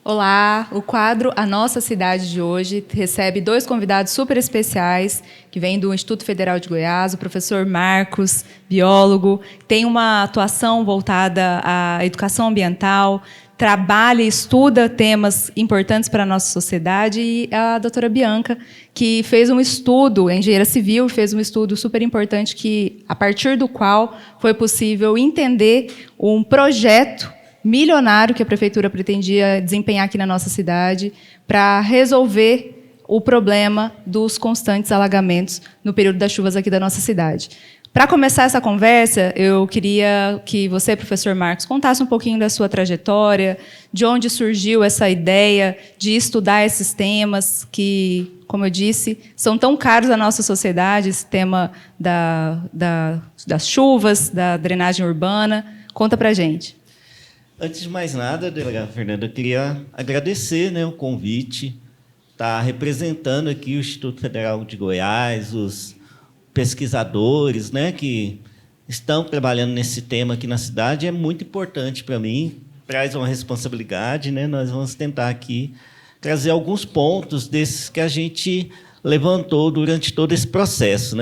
Olá, o quadro A Nossa Cidade de hoje recebe dois convidados super especiais que vêm do Instituto Federal de Goiás, o professor Marcos, biólogo, tem uma atuação voltada à educação ambiental, trabalha e estuda temas importantes para a nossa sociedade, e a doutora Bianca, que fez um estudo, engenheira civil, fez um estudo super importante a partir do qual foi possível entender um projeto milionário que a prefeitura pretendia desempenhar aqui na nossa cidade para resolver o problema dos constantes alagamentos no período das chuvas aqui da nossa cidade. Para começar essa conversa, eu queria que você, professor Marcos, contasse um pouquinho da sua trajetória, de onde surgiu essa ideia de estudar esses temas que, como eu disse, são tão caros à nossa sociedade, esse tema das chuvas, da drenagem urbana. Conta para a gente. Antes de mais nada, delegada Fernanda, eu queria agradecer, o convite, estar representando aqui o Instituto Federal de Goiás, os pesquisadores, que estão trabalhando nesse tema aqui na cidade. É muito importante para mim, traz uma responsabilidade. Nós vamos tentar aqui trazer alguns pontos desses que a gente levantou durante todo esse processo.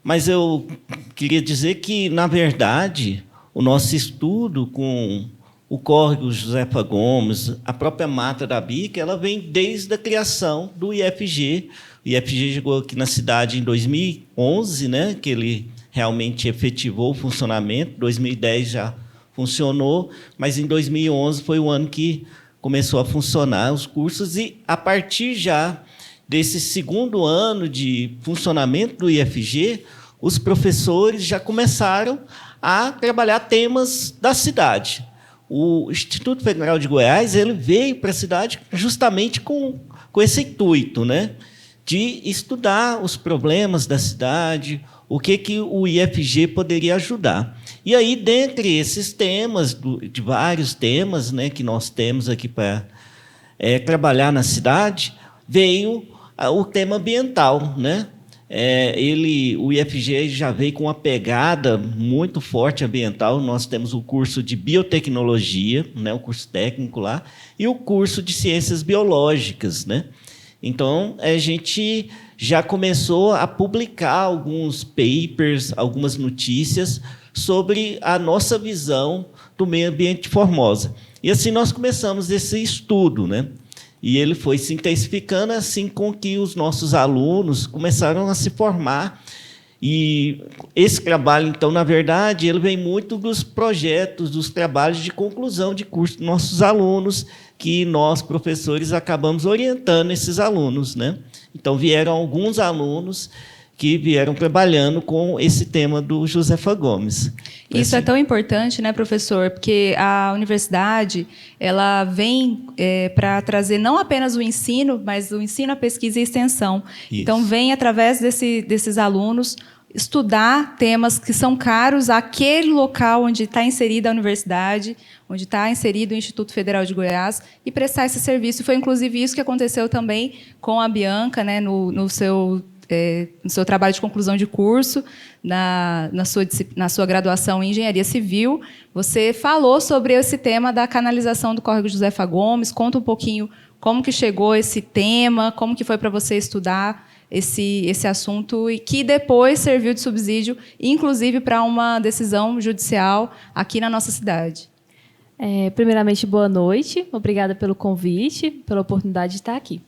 Mas eu queria dizer que, na verdade, o nosso estudo com o córrego Josefa Gomes, a própria Mata da Bica, ela vem desde a criação do IFG. O IFG chegou aqui na cidade em 2011, que ele realmente efetivou o funcionamento. Em 2010 já funcionou, mas em 2011 foi o ano que começou a funcionar os cursos, e a partir já desse segundo ano de funcionamento do IFG, os professores já começaram a trabalhar temas da cidade. O Instituto Federal de Goiás ele veio para a cidade justamente com esse intuito, de estudar os problemas da cidade, o que o IFG poderia ajudar. E aí, dentre esses temas, de vários temas que nós temos aqui para trabalhar na cidade, veio o tema ambiental. O IFG já veio com uma pegada muito forte ambiental. Nós temos o curso de biotecnologia, o curso técnico lá, e o curso de ciências biológicas. Então, a gente já começou a publicar alguns papers, algumas notícias sobre a nossa visão do meio ambiente de Formosa. E assim nós começamos esse estudo, E ele foi se intensificando assim com que os nossos alunos começaram a se formar. E esse trabalho, então, na verdade, ele vem muito dos projetos, dos trabalhos de conclusão de curso dos nossos alunos, que nós, professores, acabamos orientando esses alunos. Então, vieram alguns alunos que vieram trabalhando com esse tema do Josefa Gomes. Isso é tão importante, professor? Porque a universidade ela vem para trazer não apenas o ensino, mas o ensino, a pesquisa e a extensão. Isso. Então, vem, através desses alunos, estudar temas que são caros àquele local onde está inserida a universidade, onde está inserido o Instituto Federal de Goiás, e prestar esse serviço. Foi, inclusive, isso que aconteceu também com a Bianca, no seu trabalho de conclusão de curso, na sua graduação em Engenharia Civil. Você falou sobre esse tema da canalização do córrego Josefa Gomes. Conta um pouquinho como que chegou esse tema, como que foi para você estudar esse assunto, e que depois serviu de subsídio, inclusive, para uma decisão judicial aqui na nossa cidade. Primeiramente, boa noite. Obrigada pelo convite, pela oportunidade de estar aqui.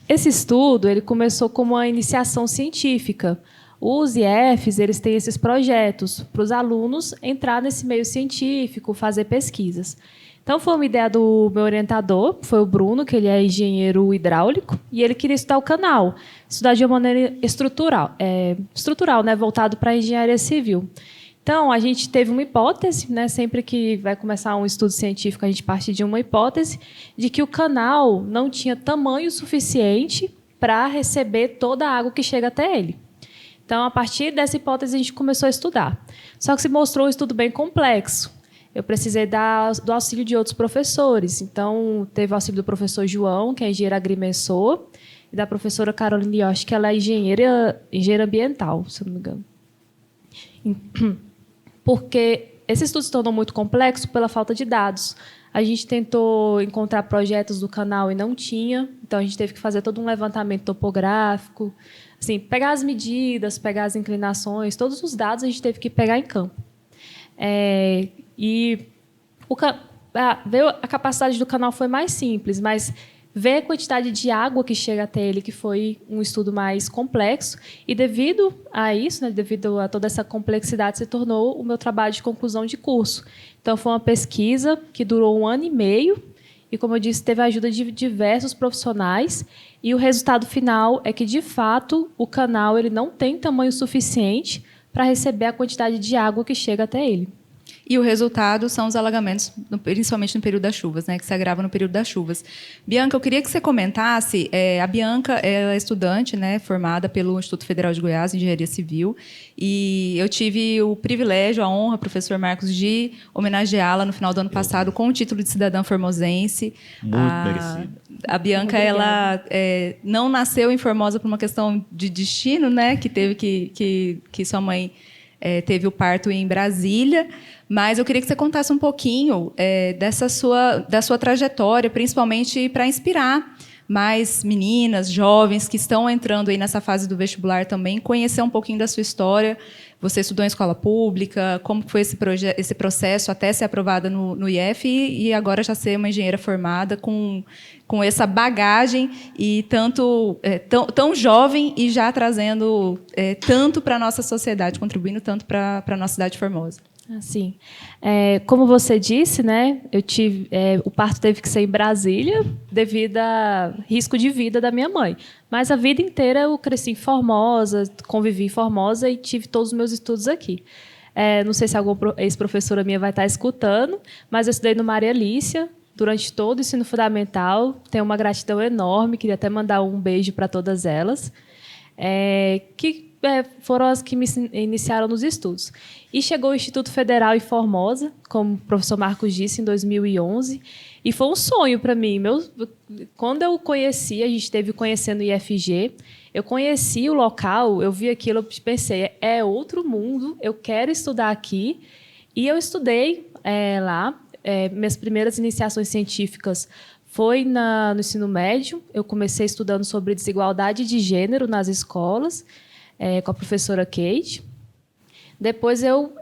Esse estudo ele começou como uma iniciação científica. Os IFs eles têm esses projetos para os alunos entrar nesse meio científico, fazer pesquisas. Então, foi uma ideia do meu orientador, foi o Bruno, que ele é engenheiro hidráulico, e ele queria estudar o canal, estudar de uma maneira estrutural, voltado para a engenharia civil. Então, a gente teve uma hipótese, sempre que vai começar um estudo científico, a gente parte de uma hipótese de que o canal não tinha tamanho suficiente para receber toda a água que chega até ele. Então, a partir dessa hipótese, a gente começou a estudar. Só que se mostrou um estudo bem complexo. Eu precisei do auxílio de outros professores. Então, teve o auxílio do professor João, que é engenheiro agrimensor, e da professora Carolina Yoshi, que ela é engenheira ambiental, se eu não me engano. Porque esse estudo se tornou muito complexo pela falta de dados. A gente tentou encontrar projetos do canal e não tinha, então a gente teve que fazer todo um levantamento topográfico, assim, pegar as medidas, pegar as inclinações, todos os dados a gente teve que pegar em campo. E ver a capacidade do canal foi mais simples, mas ver a quantidade de água que chega até ele, que foi um estudo mais complexo, e devido a isso, né, devido a toda essa complexidade, se tornou o meu trabalho de conclusão de curso. Então, foi uma pesquisa que durou 1 ano e meio, e, como eu disse, teve a ajuda de diversos profissionais, e o resultado final é que, de fato, o canal ele não tem tamanho suficiente para receber a quantidade de água que chega até ele. E o resultado são os alagamentos, principalmente no período das chuvas, né, que se agravam no período das chuvas. Bianca, eu queria que você comentasse, a Bianca ela é estudante, né, formada pelo Instituto Federal de Goiás, em Engenharia Civil, e eu tive o privilégio, a honra, professor Marcos, de homenageá-la no final do ano passado com o título de cidadã formosense. Muito merecido. A Bianca, ela não nasceu em Formosa por uma questão de destino, né, que teve que sua mãe teve o parto em Brasília, mas eu queria que você contasse um pouquinho da sua trajetória, principalmente para inspirar mais meninas, jovens que estão entrando aí nessa fase do vestibular também, conhecer um pouquinho da sua história. Você estudou em escola pública, como foi esse processo até ser aprovada no IF e agora já ser uma engenheira formada com essa bagagem e tão jovem e já trazendo tanto para a nossa sociedade, contribuindo tanto para a nossa cidade de Formosa. Assim, como você disse, né, o parto teve que ser em Brasília devido a risco de vida da minha mãe. Mas a vida inteira eu cresci em Formosa, convivi em Formosa e tive todos os meus estudos aqui. Não sei se alguma ex-professora minha vai estar escutando, mas eu estudei no Maria Alícia durante todo o ensino fundamental. Tenho uma gratidão enorme, queria até mandar um beijo para todas elas, que foram as que me iniciaram nos estudos. E chegou o Instituto Federal em Formosa, como o professor Marcos disse, em 2011, e foi um sonho para mim. Quando eu conheci, a gente esteve conhecendo o IFG, eu conheci o local, eu vi aquilo, eu pensei, é outro mundo, eu quero estudar aqui, e eu estudei lá. Minhas primeiras iniciações científicas foi no ensino médio. Eu comecei estudando sobre desigualdade de gênero nas escolas, com a professora Kate. Depois eu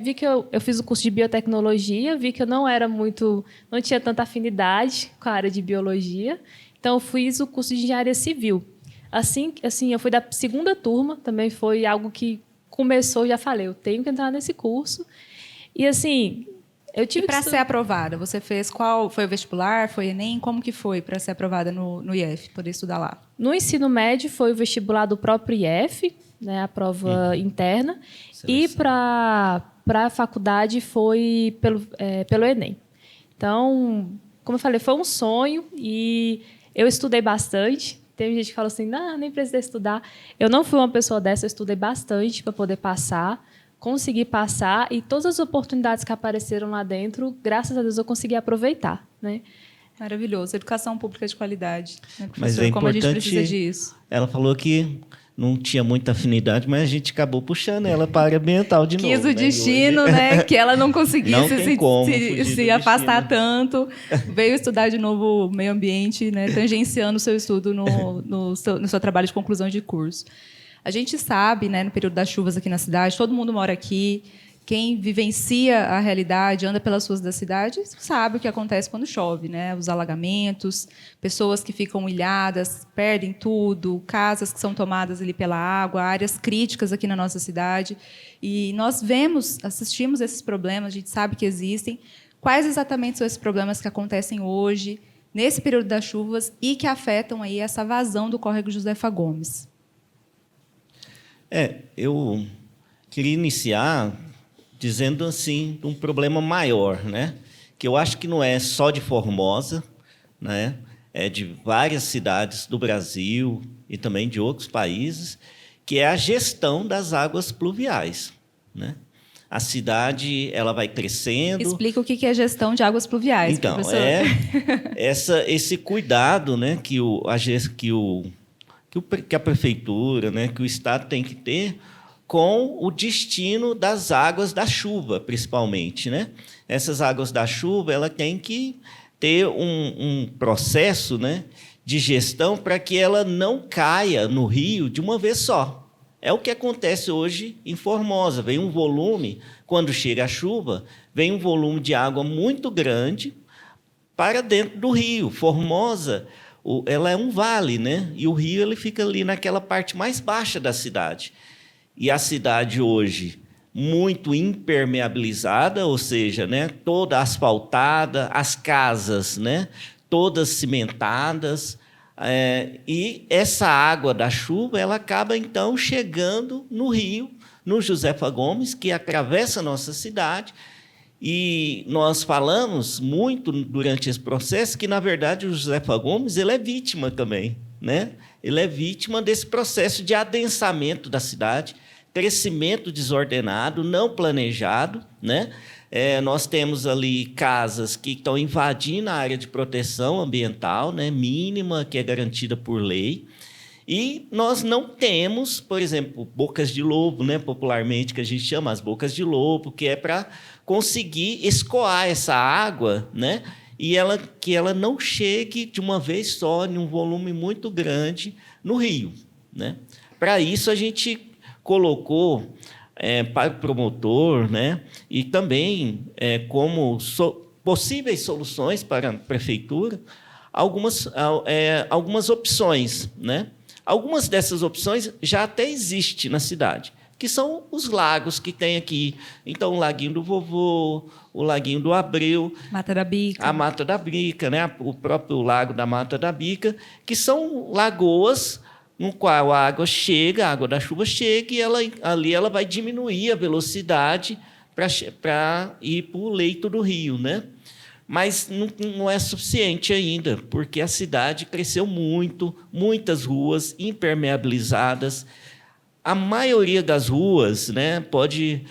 vi que eu fiz o curso de biotecnologia, vi que eu não tinha tanta afinidade com a área de biologia, então eu fiz o curso de engenharia civil. Assim, eu fui da segunda turma, também foi algo que começou, já falei, eu tenho que entrar nesse curso. E assim, eu tive para ser aprovada, você fez qual? Foi o vestibular? Foi Enem? Como que foi para ser aprovada no IF, poder estudar lá? No ensino médio foi o vestibular do próprio IF, né, a prova interna, e para a faculdade foi pelo Enem. Então, como eu falei, foi um sonho e eu estudei bastante. Tem gente que fala assim, não, nem precisei estudar. Eu não fui uma pessoa dessa, eu estudei bastante para poder passar, consegui passar, e todas as oportunidades que apareceram lá dentro, graças a Deus, eu consegui aproveitar, né? Maravilhoso. Educação pública de qualidade. Né, professor? Mas é como a gente importante, precisa disso. Ela falou que não tinha muita afinidade, mas a gente acabou puxando ela para a área ambiental de novo. Quis o destino, né? Que ela não conseguisse se afastar tanto. Veio estudar de novo o meio ambiente, né? Tangenciando o seu estudo no seu trabalho de conclusão de curso. A gente sabe, né, no período das chuvas aqui na cidade, todo mundo mora aqui. Quem vivencia a realidade, anda pelas ruas da cidade, sabe o que acontece quando chove, né? Os alagamentos, pessoas que ficam ilhadas, perdem tudo, casas que são tomadas ali pela água, áreas críticas aqui na nossa cidade. E nós assistimos esses problemas, a gente sabe que existem. Quais exatamente são esses problemas que acontecem hoje, nesse período das chuvas, e que afetam aí essa vazão do córrego Josefa Gomes? Eu queria iniciar dizendo assim de um problema maior, né? Que eu acho que não é só de Formosa, né? É de várias cidades do Brasil e também de outros países, que é a gestão das águas pluviais, né? A cidade ela vai crescendo. Explica o que é gestão de águas pluviais, então, professor. Esse cuidado, né, que a prefeitura, né, que o Estado tem que ter com o destino das águas da chuva, principalmente, né? Essas águas da chuva, ela tem que ter um processo, né, de gestão para que ela não caia no rio de uma vez só. É o que acontece hoje em Formosa. Vem um volume, quando chega a chuva, vem um volume de água muito grande para dentro do rio. Formosa, ela é um vale, né? E o rio ele fica ali naquela parte mais baixa da cidade. E a cidade hoje muito impermeabilizada, ou seja, né, toda asfaltada, as casas, né, todas cimentadas, e essa água da chuva ela acaba então chegando no rio, no Josefa Gomes, que atravessa a nossa cidade. E nós falamos muito durante esse processo que, na verdade, o Josefa Gomes ele é vítima também, né? Ele é vítima desse processo de adensamento da cidade, crescimento desordenado, não planejado, né? Nós temos ali casas que estão invadindo a área de proteção ambiental, né, mínima, que é garantida por lei. E nós não temos, por exemplo, bocas de lobo, né, popularmente, que a gente chama as bocas de lobo, que é para conseguir escoar essa água, né, e que ela não chegue de uma vez só, em um volume muito grande, no rio, né? Para isso, a gente colocou para o promotor, né, e também como possíveis soluções para a prefeitura, algumas opções, né? Algumas dessas opções já até existem na cidade, que são os lagos que tem aqui. Então, o Laguinho do Vovô, o Laguinho do Abreu, Mata da Bica. a Mata da Bica, né? O próprio Lago da Mata da Bica, que são lagoas no qual a água da chuva chega e ali ela vai diminuir a velocidade para ir para o leito do rio, né? Mas não é suficiente ainda, porque a cidade cresceu muito, muitas ruas impermeabilizadas. A maioria das ruas, né, pode,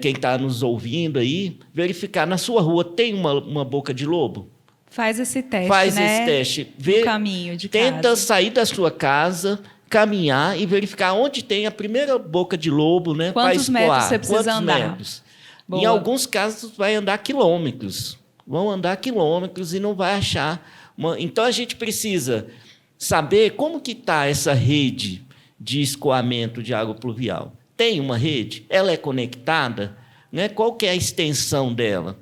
quem está nos ouvindo aí, verificar, na sua rua tem uma boca de lobo? Faz esse teste, Faz né? esse teste. No caminho de tenta casa. sair da sua casa, caminhar e verificar onde tem a primeira boca de lobo, né? Quantos metros você precisa Quantos andar? Metros? Boa. Em alguns casos, vai andar quilômetros. Vão andar quilômetros e não vai achar. Então, a gente precisa saber como que está essa rede de escoamento de água pluvial. Tem uma rede? Ela é conectada? Né? Qual que é a extensão dela?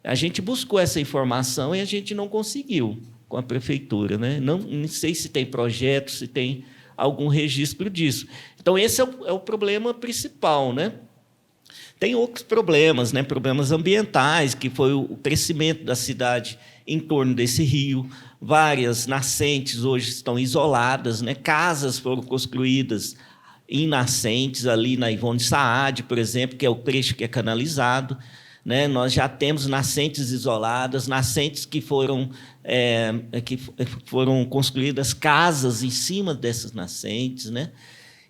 A gente buscou essa informação e a gente não conseguiu com a prefeitura, né? Não sei se tem projeto, se tem algum registro disso. Então, esse é o problema principal, né? Tem outros problemas, né? Problemas ambientais, que foi o crescimento da cidade em torno desse rio. Várias nascentes hoje estão isoladas, né? Casas foram construídas em nascentes, ali na Ivone Saad, por exemplo, que é o trecho que é canalizado. Né? Nós já temos nascentes isoladas, nascentes que foram construídas casas em cima dessas nascentes. Né?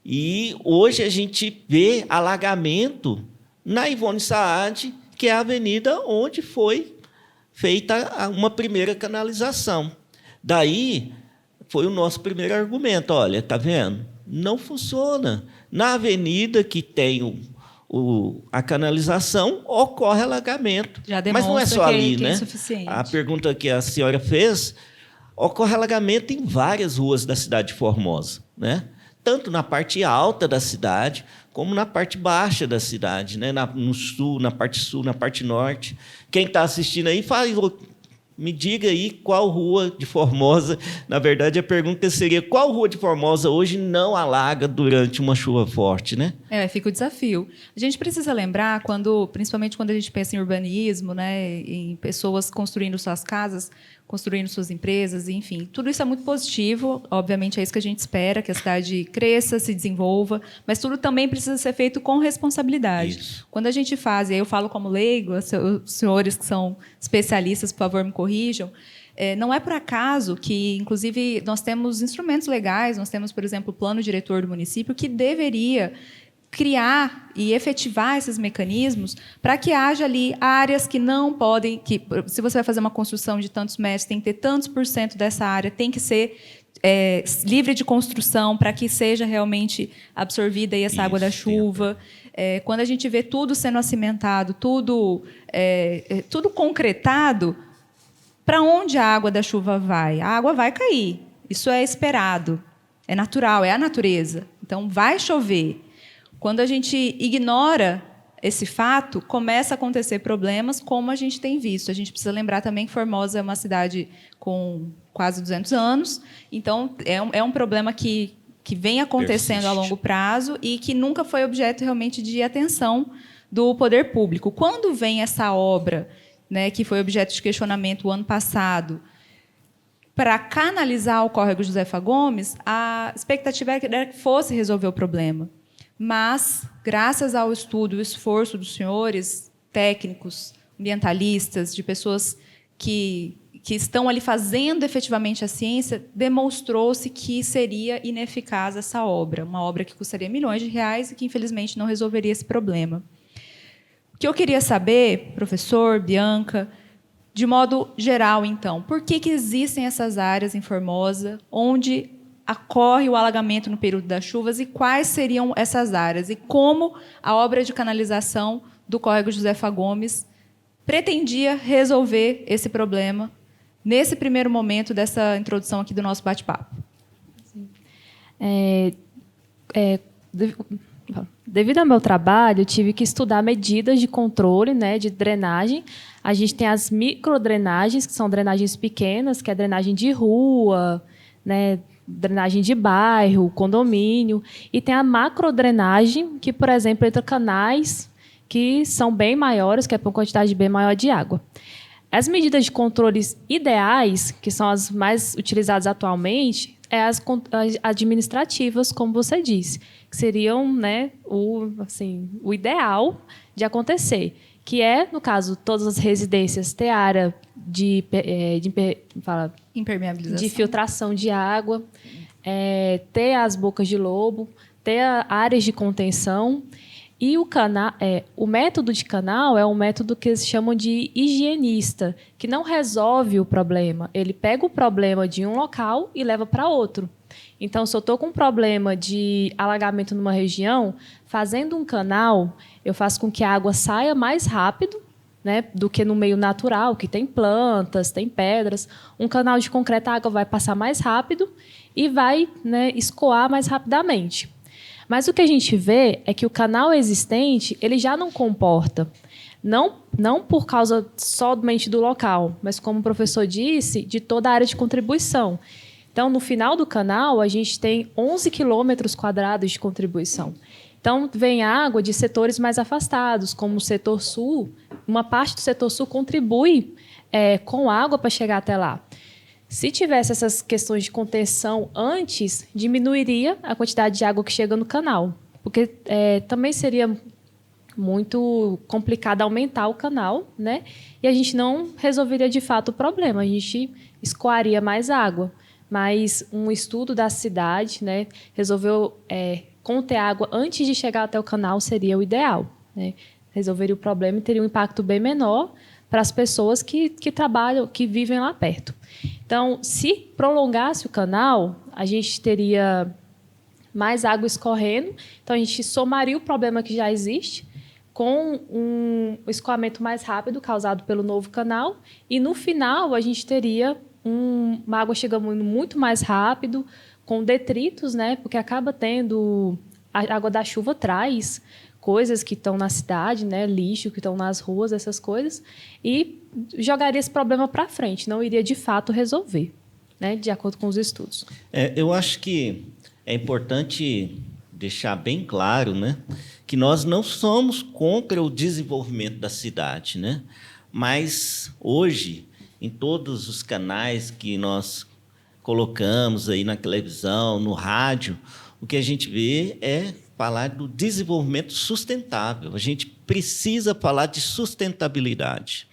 E hoje a gente vê alagamento na Ivone Saad, que é a avenida onde foi feita uma primeira canalização. Daí foi o nosso primeiro argumento. Olha, está vendo? Não funciona. Na avenida que tem a canalização, ocorre alagamento. Mas não é só ali, né? É insuficiente. A pergunta que a senhora fez, ocorre alagamento em várias ruas da cidade de Formosa, né? Tanto na parte alta da cidade, como na parte baixa da cidade, né? No sul, na parte norte. Quem está assistindo aí, me diga aí qual rua de Formosa. Na verdade, a pergunta seria: qual rua de Formosa hoje não alaga durante uma chuva forte, né? Fica o desafio. A gente precisa lembrar, principalmente quando a gente pensa em urbanismo, né, em pessoas construindo suas casas, construindo suas empresas, enfim. Tudo isso é muito positivo. Obviamente, é isso que a gente espera, que a cidade cresça, se desenvolva, mas tudo também precisa ser feito com responsabilidade. Isso. Quando a gente faz, e aí eu falo como leigo, os senhores que são especialistas, por favor, me corrijam, não é por acaso que, inclusive, nós temos instrumentos legais, nós temos, por exemplo, o plano diretor do município, que deveria criar e efetivar esses mecanismos para que haja ali áreas que não podem, que se você vai fazer uma construção de tantos metros, tem que ter tantos % dessa área, tem que ser livre de construção, para que seja realmente absorvida aí essa água da chuva. Quando a gente vê tudo sendo acimentado, tudo concretado, para onde a água da chuva vai? A água vai cair. Isso é esperado, é natural, é a natureza. Então, vai chover. Quando a gente ignora esse fato, começa a acontecer problemas, como a gente tem visto. A gente precisa lembrar também que Formosa é uma cidade com quase 200 anos, então é um problema que vem acontecendo a longo prazo e que nunca foi objeto realmente de atenção do poder público. Quando vem essa obra, né, que foi objeto de questionamento o ano passado, para canalizar o córrego Josefa Gomes, a expectativa era que fosse resolver o problema. Mas, graças ao estudo e esforço dos senhores técnicos, ambientalistas, de pessoas que estão ali fazendo efetivamente a ciência, demonstrou-se que seria ineficaz essa obra, uma obra que custaria milhões de reais e que, infelizmente, não resolveria esse problema. O que eu queria saber, professor, Bianca, de modo geral, então, por que existem essas áreas em Formosa onde ocorre o alagamento no período das chuvas e quais seriam essas áreas? E como a obra de canalização do córrego Josefa Gomes pretendia resolver esse problema nesse primeiro momento dessa introdução aqui do nosso bate-papo? Devido ao meu trabalho, eu tive que estudar medidas de controle, né, de drenagem. A gente tem as microdrenagens, que são drenagens pequenas, que é drenagem de rua, né, drenagem de bairro, condomínio. E tem a macrodrenagem, que, por exemplo, entra canais que são bem maiores, que é por uma quantidade bem maior de água. As medidas de controles ideais, que são as mais utilizadas atualmente, as administrativas, como você disse, que seriam, né, o ideal de acontecer, que é, no caso, todas as residências ter área de filtração de água, ter as bocas de lobo, ter áreas de contenção. E o método de canal é um método que eles chamam de higienista, que não resolve o problema. Ele pega o problema de um local e leva para outro. Então, se eu estou com um problema de alagamento numa região, fazendo um canal, eu faço com que a água saia mais rápido, né, do que no meio natural, que tem plantas, tem pedras. Um canal de concreto, a água vai passar mais rápido e vai, né, escoar mais rapidamente. Mas o que a gente vê é que o canal existente ele já não comporta, não por causa somente do local, mas, como o professor disse, de toda a área de contribuição. Então, no final do canal, a gente tem 11 quilômetros quadrados de contribuição. Então, vem água de setores mais afastados, como o setor sul. Uma parte do setor sul contribui com água para chegar até lá. Se tivesse essas questões de contenção antes, diminuiria a quantidade de água que chega no canal, porque também seria muito complicado aumentar o canal, né? E a gente não resolveria de fato o problema, a gente escoaria mais água. Mas um estudo da cidade, né, resolveu conter água antes de chegar até o canal seria o ideal, né? Resolveria o problema e teria um impacto bem menor para as pessoas que trabalham, que vivem lá perto. Então, se prolongasse o canal, a gente teria mais água escorrendo. Então, a gente somaria o problema que já existe com um escoamento mais rápido causado pelo novo canal. E, no final, a gente teria uma água chegando muito mais rápido, com detritos, né? Porque acaba tendo... A água da chuva traz coisas que estão na cidade, né, lixo que estão nas ruas, essas coisas, e jogaria esse problema para frente, não iria de fato resolver, né, de acordo com os estudos. Eu acho que é importante deixar bem claro, né, que nós não somos contra o desenvolvimento da cidade, né, mas hoje, em todos os canais que nós colocamos aí na televisão, no rádio, o que a gente vê é falar do desenvolvimento sustentável. A gente precisa falar de sustentabilidade.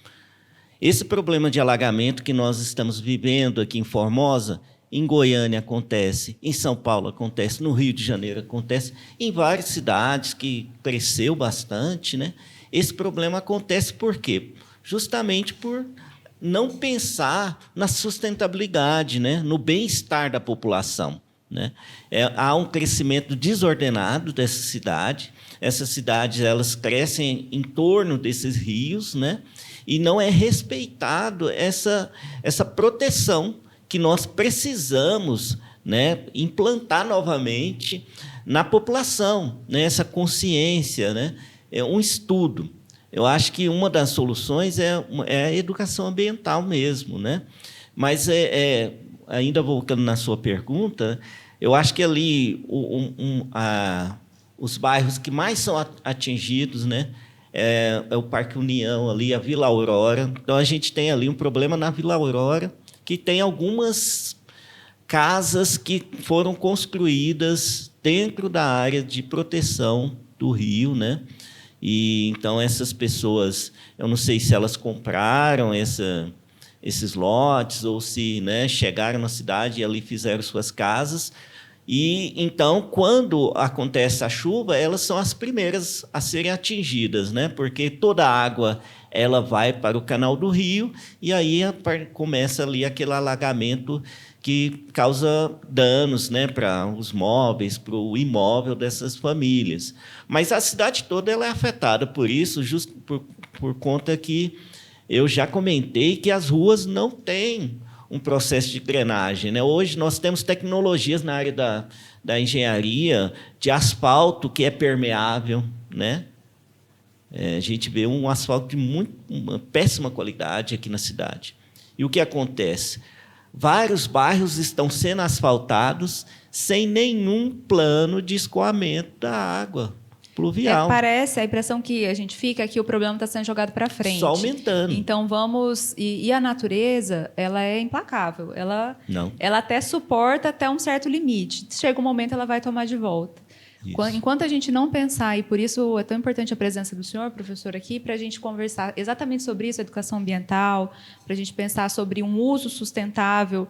Esse problema de alagamento que nós estamos vivendo aqui em Formosa, em Goiânia acontece, em São Paulo acontece, no Rio de Janeiro acontece, em várias cidades que cresceu bastante, né? Esse problema acontece por quê? Justamente por não pensar na sustentabilidade, né? No bem-estar da população. Né? Há um crescimento desordenado dessa cidade. Essas cidades elas crescem em torno desses rios, né? E não é respeitado essa proteção que nós precisamos, né, implantar novamente na população, né, essa consciência, né, um estudo. Eu acho que uma das soluções é a educação ambiental mesmo, né? Mas ainda voltando na sua pergunta, eu acho que ali os bairros que mais são atingidos, né, é o Parque União, ali, a Vila Aurora. Então, a gente tem ali um problema na Vila Aurora, que tem algumas casas que foram construídas dentro da área de proteção do rio, né? E, então, essas pessoas, eu não sei se elas compraram esses lotes ou se, né, chegaram na cidade e ali fizeram suas casas. E, então, quando acontece a chuva, elas são as primeiras a serem atingidas, né? Porque toda a água ela vai para o canal do rio e aí começa ali aquele alagamento que causa danos, né, para os móveis, para o imóvel dessas famílias. Mas a cidade toda ela é afetada por isso, justo por conta que eu já comentei que as ruas não têm um processo de drenagem, né? Hoje nós temos tecnologias na área da engenharia, de asfalto que é permeável, né? A gente vê um asfalto de uma péssima qualidade aqui na cidade. E o que acontece? Vários bairros estão sendo asfaltados sem nenhum plano de escoamento da água pluvial. Parece, a impressão que a gente fica é que o problema está sendo jogado para frente. Só aumentando. Então, vamos... E a natureza, ela é implacável. Ela até suporta até um certo limite. Chega um momento, ela vai tomar de volta. Isso. Enquanto a gente não pensar, e por isso é tão importante a presença do senhor, professor, aqui, para a gente conversar exatamente sobre isso, educação ambiental, para a gente pensar sobre um uso sustentável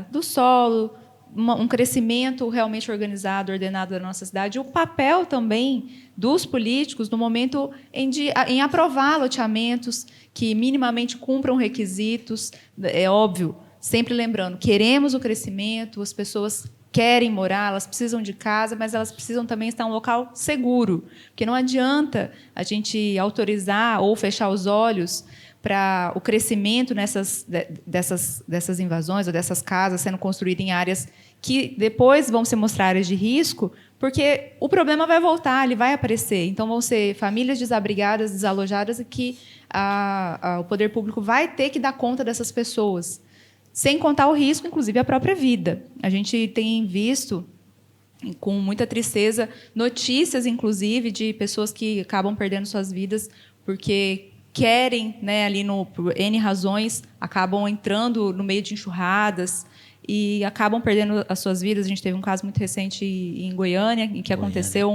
do solo, um crescimento realmente organizado, ordenado da nossa cidade, e o papel também dos políticos no momento em aprovar loteamentos que minimamente cumpram requisitos. É óbvio, sempre lembrando, queremos o crescimento, as pessoas querem morar, elas precisam de casa, mas elas precisam também estar em um local seguro, porque não adianta a gente autorizar ou fechar os olhos para o crescimento dessas invasões ou dessas casas sendo construídas em áreas que depois vão se mostrar áreas de risco, porque o problema vai voltar, ele vai aparecer. Então, vão ser famílias desabrigadas, desalojadas, e que o poder público vai ter que dar conta dessas pessoas, sem contar o risco, inclusive, à própria vida. A gente tem visto, com muita tristeza, notícias, inclusive, de pessoas que acabam perdendo suas vidas porque querem, né, ali por N razões, acabam entrando no meio de enxurradas e acabam perdendo as suas vidas. A gente teve um caso muito recente em Goiânia, em que aconteceu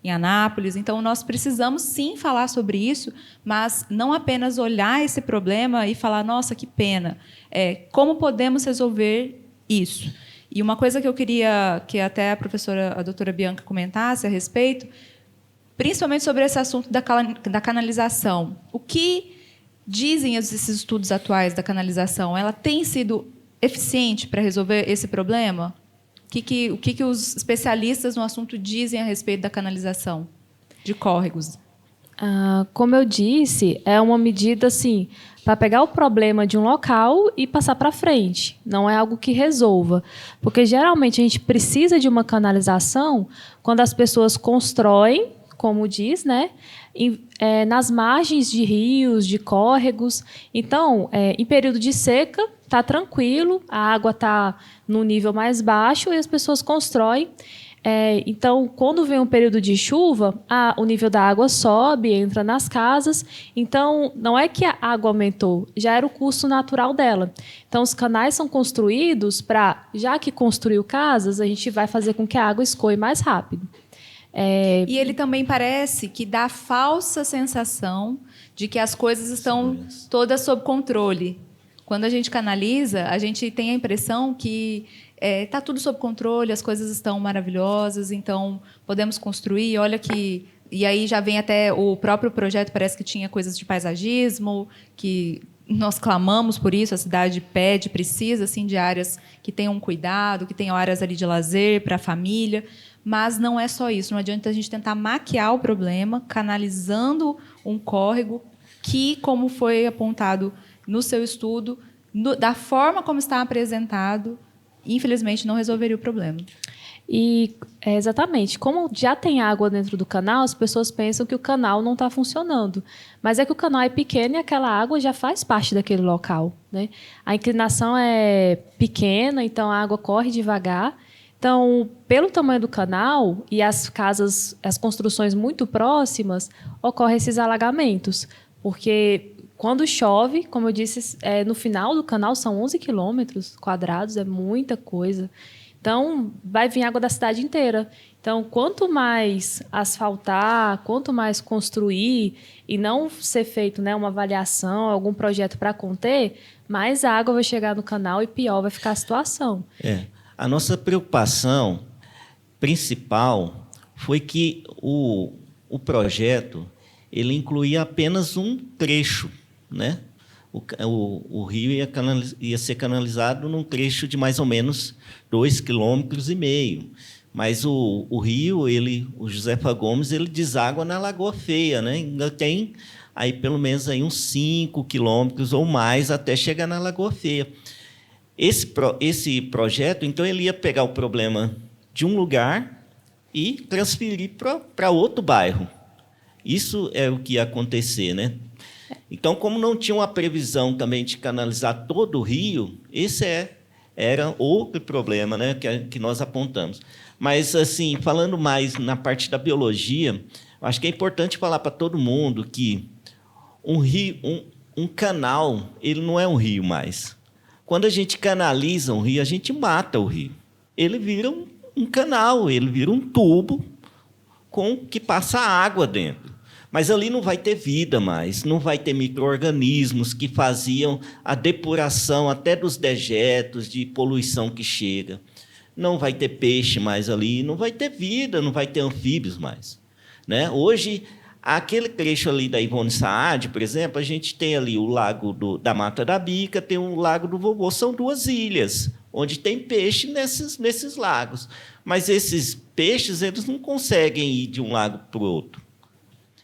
em Anápolis. Então, nós precisamos, sim, falar sobre isso, mas não apenas olhar esse problema e falar, nossa, que pena. Como podemos resolver isso? E uma coisa que eu queria que até a doutora Bianca comentasse a respeito, principalmente sobre esse assunto da canalização. O que dizem esses estudos atuais da canalização? Ela tem sido eficiente para resolver esse problema? O que os especialistas no assunto dizem a respeito da canalização de córregos? Como eu disse, é uma medida assim, para pegar o problema de um local e passar para frente. Não é algo que resolva. Porque, geralmente, a gente precisa de uma canalização quando as pessoas constroem, como diz, né, nas margens de rios, de córregos. Então, em período de seca, está tranquilo, a água está no nível mais baixo e as pessoas constroem. Então, quando vem um período de chuva, o nível da água sobe, entra nas casas. Então, não é que a água aumentou, já era o curso natural dela. Então, os canais são construídos para, já que construiu casas, a gente vai fazer com que a água escoe mais rápido. E ele também parece que dá a falsa sensação de que as coisas estão todas sob controle. Quando a gente canaliza, a gente tem a impressão que está tudo sob controle, as coisas estão maravilhosas, então podemos construir. Olha que E aí já vem até o próprio projeto, parece que tinha coisas de paisagismo, que nós clamamos por isso, a cidade pede, precisa assim, de áreas que tenham cuidado, que tenham áreas ali de lazer para a família. Mas não é só isso, não adianta a gente tentar maquiar o problema, canalizando um córrego que, como foi apontado no seu estudo, da forma como está apresentado, infelizmente não resolveria o problema. E exatamente, como já tem água dentro do canal, as pessoas pensam que o canal não está funcionando. Mas é que o canal é pequeno e aquela água já faz parte daquele local, né? A inclinação é pequena, então a água corre devagar. Então, pelo tamanho do canal e as casas, as construções muito próximas, ocorrem esses alagamentos. Porque quando chove, como eu disse, no final do canal são 11 quilômetros quadrados, é muita coisa. Então, vai vir água da cidade inteira. Então, quanto mais asfaltar, quanto mais construir e não ser feito, né, uma avaliação, algum projeto para conter, mais água vai chegar no canal e pior vai ficar a situação. A nossa preocupação principal foi que o projeto ele incluía apenas um trecho, né? O rio ia ser canalizado num trecho de mais ou menos 2,5 km. Mas o rio, o Josefa Gomes, ele deságua na Lagoa Feia, né? Ainda tem aí pelo menos aí uns 5 quilômetros ou mais até chegar na Lagoa Feia. Esse projeto, então, ele ia pegar o problema de um lugar e transferir para outro bairro. Isso é o que ia acontecer, né? Então, como não tinha uma previsão também de canalizar todo o rio, esse era outro problema, né, que nós apontamos. Mas, assim, falando mais na parte da biologia, acho que é importante falar para todo mundo que um canal ele não é um rio mais. Quando a gente canaliza um rio, a gente mata o rio. Ele vira um canal, ele vira um tubo que passa água dentro. Mas ali não vai ter vida mais, não vai ter micro-organismos que faziam a depuração até dos dejetos de poluição que chega. Não vai ter peixe mais ali, não vai ter vida, não vai ter anfíbios mais, né? Hoje, aquele trecho ali da Ivone Saad, por exemplo, a gente tem ali o lago da Mata da Bica, tem o lago do Vovô, são 2 ilhas, onde tem peixe nesses lagos. Mas esses peixes eles não conseguem ir de um lago para o outro.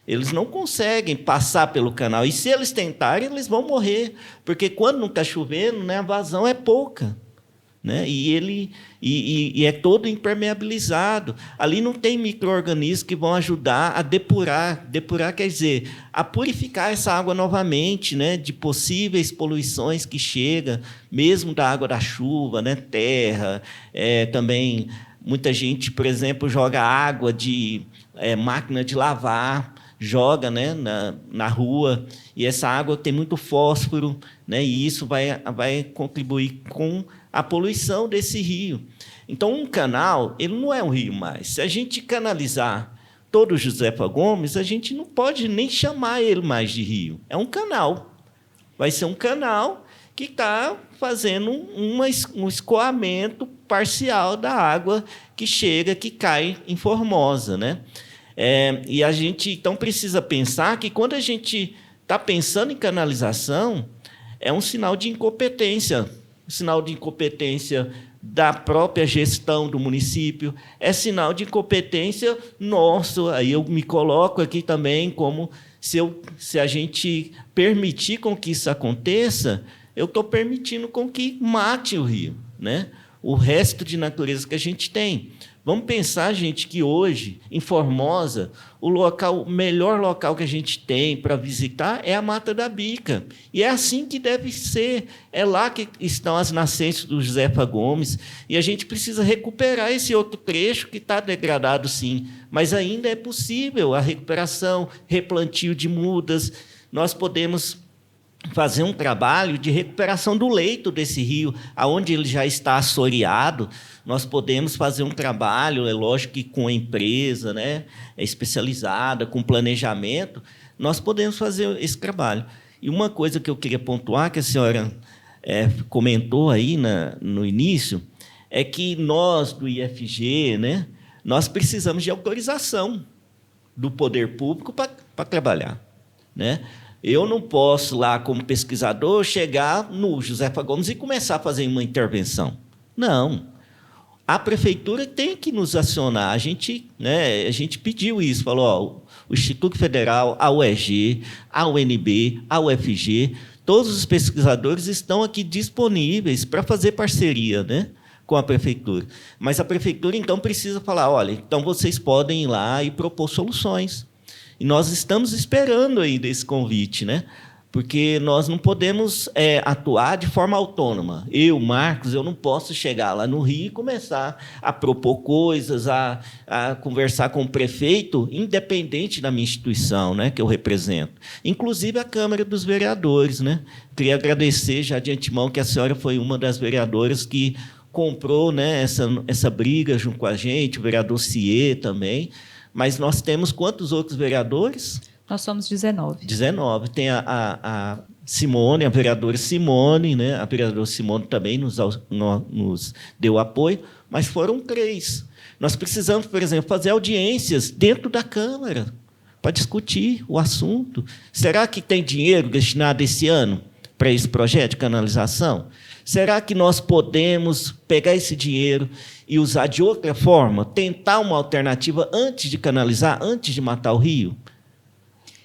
Eles não conseguem passar pelo canal. E, se eles tentarem, eles vão morrer. Porque, quando não está chovendo, né, a vazão é pouca. Né? E é todo impermeabilizado. Ali não tem micro-organismos que vão ajudar a depurar. Depurar quer dizer, a purificar essa água novamente, né, de possíveis poluições que chegam, mesmo da água da chuva, né, terra. Também, muita gente, por exemplo, joga água de máquina de lavar, joga, né, na rua, e essa água tem muito fósforo, né, e isso vai contribuir com a poluição desse rio. Então, um canal ele não é um rio mais. Se a gente canalizar todo o Josefa Gomes, a gente não pode nem chamar ele mais de rio. É um canal. Vai ser um canal que está fazendo um escoamento parcial da água que chega, que cai em Formosa, né? E a gente, então, precisa pensar que, quando a gente está pensando em canalização, é um sinal de incompetência da própria gestão do município, é sinal de incompetência nosso. Aí eu me coloco aqui também como, se a gente permitir com que isso aconteça, eu estou permitindo com que mate o rio, né? O resto de natureza que a gente tem. Vamos pensar, gente, que hoje, em Formosa, o melhor local que a gente tem para visitar é a Mata da Bica. E é assim que deve ser. É lá que estão as nascentes do Josefa Gomes. E a gente precisa recuperar esse outro trecho que está degradado, sim. Mas ainda é possível a recuperação, replantio de mudas. Nós podemos fazer um trabalho de recuperação do leito desse rio, aonde ele já está assoreado. Nós podemos fazer um trabalho, é lógico que com a empresa, né, especializada, com planejamento, nós podemos fazer esse trabalho. E uma coisa que eu queria pontuar, que a senhora comentou aí no início, é que nós, do IFG, né, nós precisamos de autorização do poder público para trabalhar, né? Eu não posso, lá, como pesquisador, chegar no Josefa Gomes e começar a fazer uma intervenção. Não. A prefeitura tem que nos acionar. A gente pediu isso, falou, ó, o Instituto Federal, a UEG, a UNB, a UFG, todos os pesquisadores estão aqui disponíveis para fazer parceria, né, com a prefeitura. Mas a prefeitura, então, precisa falar, olha, então vocês podem ir lá e propor soluções. E nós estamos esperando ainda esse convite, né? Porque nós não podemos atuar de forma autônoma. Eu, Marcos, eu não posso chegar lá no Rio e começar a propor coisas, a conversar com o prefeito, independente da minha instituição, né, que eu represento. Inclusive a Câmara dos Vereadores, né? Queria agradecer já de antemão que a senhora foi uma das vereadoras que comprou, né, essa briga junto com a gente, o vereador Ciê também. Mas nós temos quantos outros vereadores? Nós somos 19. 19. Tem a Simone, a vereadora Simone, né? A vereadora Simone também nos deu apoio, mas foram 3. Nós precisamos, por exemplo, fazer audiências dentro da Câmara para discutir o assunto. Será que tem dinheiro destinado esse ano para esse projeto de canalização? Será que nós podemos pegar esse dinheiro e usar de outra forma, tentar uma alternativa antes de canalizar, antes de matar o rio?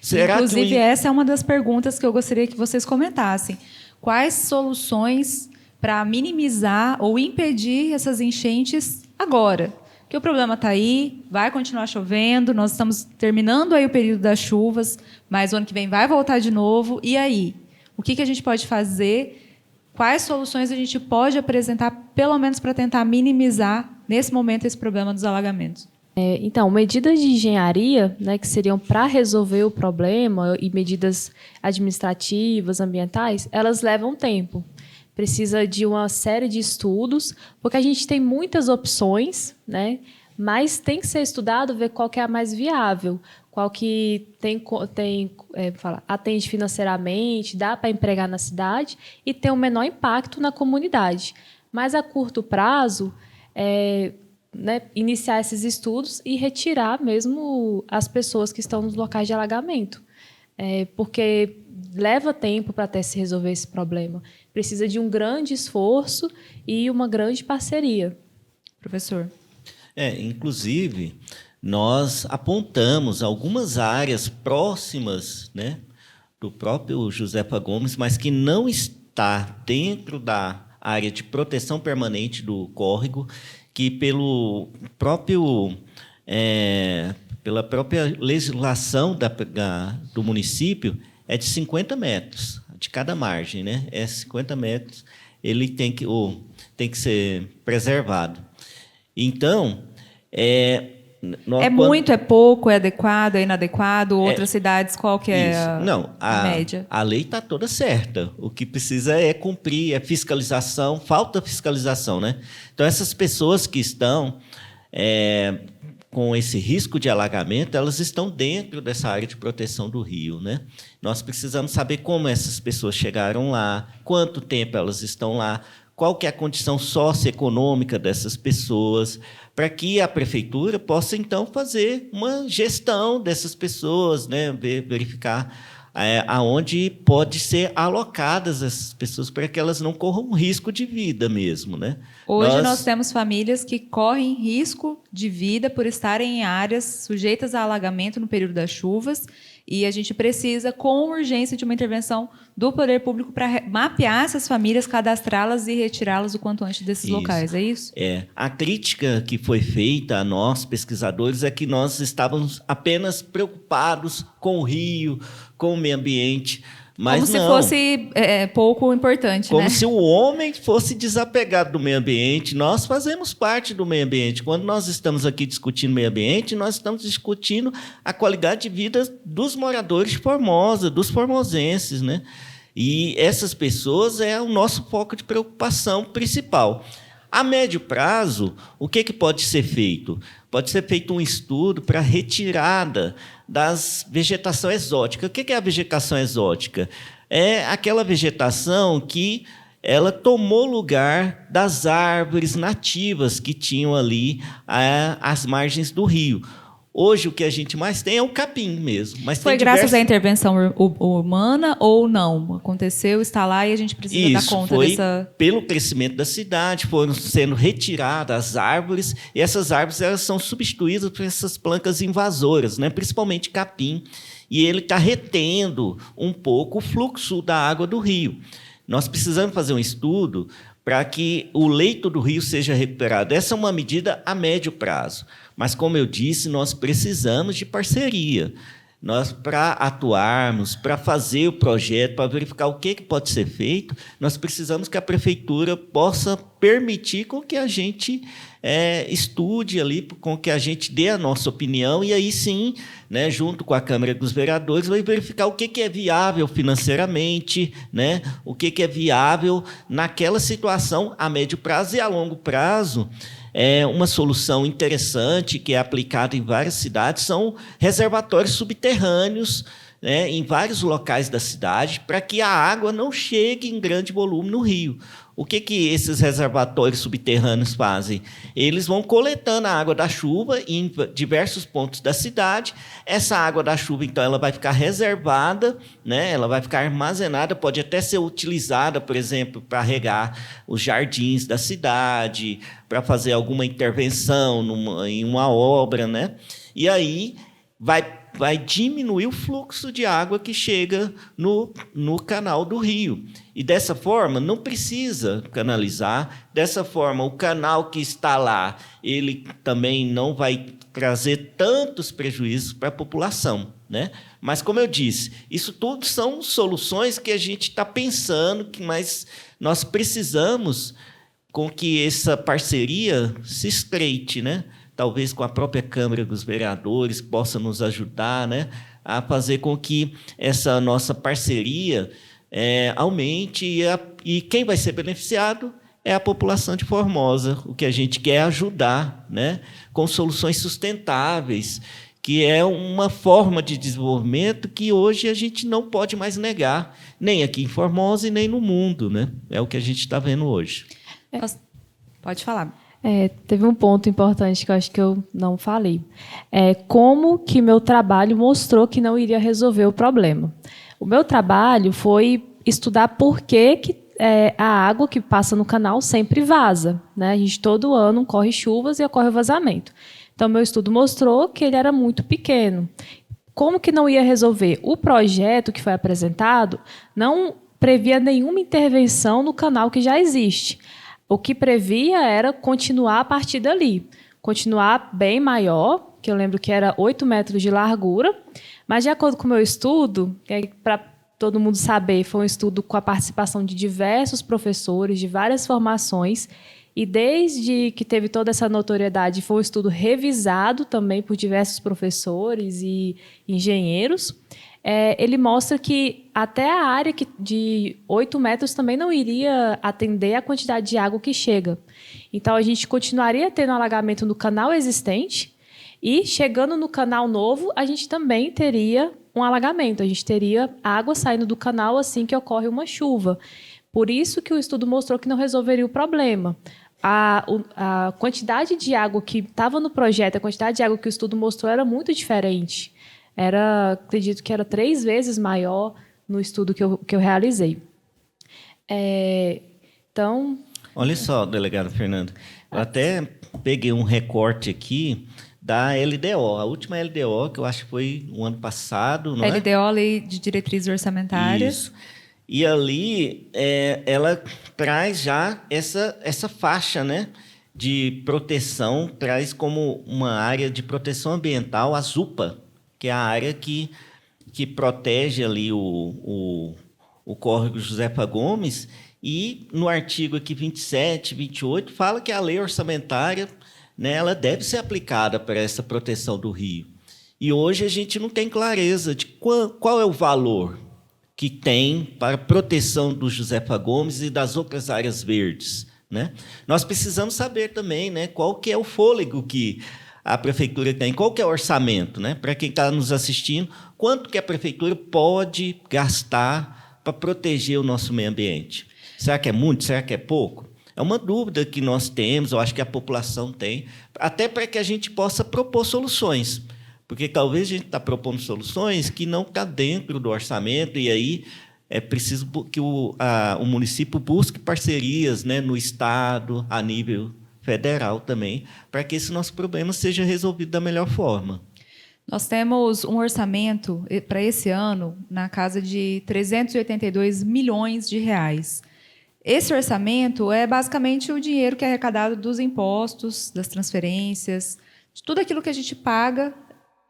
Inclusive, essa é uma das perguntas que eu gostaria que vocês comentassem. Quais soluções para minimizar ou impedir essas enchentes agora? Porque o problema está aí, vai continuar chovendo, nós estamos terminando aí o período das chuvas, mas o ano que vem vai voltar de novo. E aí? O que a gente pode fazer? Quais soluções a gente pode apresentar, pelo menos para tentar minimizar, nesse momento, esse problema dos alagamentos? Então, medidas de engenharia, né, que seriam para resolver o problema, e medidas administrativas, ambientais, elas levam tempo. Precisa de uma série de estudos, porque a gente tem muitas opções, mas tem que ser estudado, ver qual que é a mais viável, qual que atende financeiramente, dá para empregar na cidade e tem um menor impacto na comunidade. Mas, a curto prazo, iniciar esses estudos e retirar mesmo as pessoas que estão nos locais de alagamento. Porque leva tempo para até se resolver esse problema. Precisa de um grande esforço e uma grande parceria. Professor. Inclusive, nós apontamos algumas áreas próximas, né, do próprio Josefa Gomes, mas que não está dentro da área de proteção permanente do córrego, que pela própria legislação do município é de 50 metros, de cada margem, né? 50 metros, ele tem que ser preservado. Então, muito, é pouco, é adequado, é inadequado? Outras cidades, qual que é a média? A lei está toda certa. O que precisa é cumprir, é fiscalização, falta fiscalização, né? Então, essas pessoas que estão com esse risco de alagamento, elas estão dentro dessa área de proteção do rio, né? Nós precisamos saber como essas pessoas chegaram lá, quanto tempo elas estão lá, qual que é a condição socioeconômica dessas pessoas, para que a prefeitura possa, então, fazer uma gestão dessas pessoas, né? Verificar aonde pode ser alocadas essas pessoas para que elas não corram risco de vida mesmo, né? Hoje nós temos famílias que correm risco de vida por estarem em áreas sujeitas a alagamento no período das chuvas, e a gente precisa, com urgência, de uma intervenção do poder público para mapear essas famílias, cadastrá-las e retirá-las o quanto antes desses locais, é isso? A crítica que foi feita a nós, pesquisadores, é que nós estávamos apenas preocupados com o rio, com o meio ambiente, mas como se fosse pouco importante, como né? se o homem fosse desapegado do meio ambiente. Nós fazemos parte do meio ambiente. Quando nós estamos aqui discutindo meio ambiente, nós estamos discutindo a qualidade de vida dos moradores de Formosa, dos formosenses, né? E essas pessoas é o nosso foco de preocupação principal. A médio prazo, o que pode ser feito? Pode ser feito um estudo para a retirada das vegetação exótica. O que é a vegetação exótica? É aquela vegetação que ela tomou lugar das árvores nativas que tinham ali às margens do rio. Hoje, o que a gente mais tem é o capim mesmo. Mas foi graças à intervenção humana ou não? Aconteceu, está lá e a gente precisa dar conta dessa... Pelo crescimento da cidade, foram sendo retiradas as árvores, e essas árvores elas são substituídas por essas plantas invasoras, né? Principalmente capim, e ele está retendo um pouco o fluxo da água do rio. Nós precisamos fazer um estudo para que o leito do rio seja recuperado. Essa é uma medida a médio prazo. Mas, como eu disse, nós precisamos de parceria. Nós, para atuarmos, para fazer o projeto, para verificar o que pode ser feito, nós precisamos que a prefeitura possa permitir com que a gente estude ali, com que a gente dê a nossa opinião, e aí sim, né, junto com a Câmara dos Vereadores, vai verificar o que é viável financeiramente, né, o que é viável naquela situação a médio prazo e a longo prazo. Uma solução interessante que é aplicada em várias cidades são reservatórios subterrâneos, né, em vários locais da cidade, para que a água não chegue em grande volume no rio. O que esses reservatórios subterrâneos fazem? Eles vão coletando a água da chuva em diversos pontos da cidade. Essa água da chuva, então, ela vai ficar reservada, né? Ela vai ficar armazenada, pode até ser utilizada, por exemplo, para regar os jardins da cidade, para fazer alguma intervenção em uma obra, né? E aí vai diminuir o fluxo de água que chega no canal do rio. E, dessa forma, não precisa canalizar. Dessa forma, o canal que está lá, ele também não vai trazer tantos prejuízos para a população, né? Mas, como eu disse, isso tudo são soluções que a gente está pensando, mas nós precisamos com que essa parceria se estreite, né? Talvez com a própria Câmara dos Vereadores, que possa nos ajudar, né, a fazer com que essa nossa parceria aumente, e quem vai ser beneficiado é a população de Formosa. O que a gente quer é ajudar, né, com soluções sustentáveis, que é uma forma de desenvolvimento que hoje a gente não pode mais negar, nem aqui em Formosa e nem no mundo, né? É o que a gente está vendo hoje. Pode falar. Teve um ponto importante que eu acho que eu não falei. Como que meu trabalho mostrou que não iria resolver o problema. O meu trabalho foi estudar por que a água que passa no canal sempre vaza, né? A gente, todo ano, corre chuvas e ocorre vazamento. Então, meu estudo mostrou que ele era muito pequeno. Como que não ia resolver? O projeto que foi apresentado não previa nenhuma intervenção no canal que já existe. O que previa era continuar a partir dali, continuar bem maior, que eu lembro que era 8 metros de largura, mas, de acordo com o meu estudo, para todo mundo saber, foi um estudo com a participação de diversos professores, de várias formações, e desde que teve toda essa notoriedade, foi um estudo revisado também por diversos professores e engenheiros. Ele mostra que até a área de 8 metros também não iria atender a quantidade de água que chega. Então, a gente continuaria tendo alagamento no canal existente e, chegando no canal novo, a gente também teria um alagamento. A gente teria água saindo do canal assim que ocorre uma chuva. Por isso que o estudo mostrou que não resolveria o problema. A quantidade de água que estava no projeto, a quantidade de água que o estudo mostrou era muito diferente. Acredito que era 3 vezes maior no estudo que eu realizei. Então... Olha só, delegado Fernando, eu até peguei um recorte aqui da LDO, a última LDO, que eu acho que foi o ano passado, não é? LDO, Lei de Diretrizes Orçamentárias. Isso. E ali ela traz já essa faixa, né, de proteção, traz como uma área de proteção ambiental a ZUPA, que é a área que protege ali o córrego Josefa Gomes, e no artigo aqui 27, 28, fala que a lei orçamentária, né, ela deve ser aplicada para essa proteção do rio. E hoje a gente não tem clareza de qual é o valor que tem para a proteção do Josefa Gomes e das outras áreas verdes, né? Nós precisamos saber também, né, qual que é o fôlego que a prefeitura tem, qual que é o orçamento, né? Para quem está nos assistindo, quanto que a prefeitura pode gastar para proteger o nosso meio ambiente? Será que é muito? Será que é pouco? É uma dúvida que nós temos, eu acho que a população tem, até para que a gente possa propor soluções. Porque talvez a gente está propondo soluções que não estão dentro do orçamento, e aí é preciso que o município busque parcerias, né, no Estado, a nível federal também, para que esse nosso problema seja resolvido da melhor forma. Nós temos um orçamento para esse ano na casa de 382 milhões de reais. Esse orçamento é basicamente o dinheiro que é arrecadado dos impostos, das transferências, de tudo aquilo que a gente paga,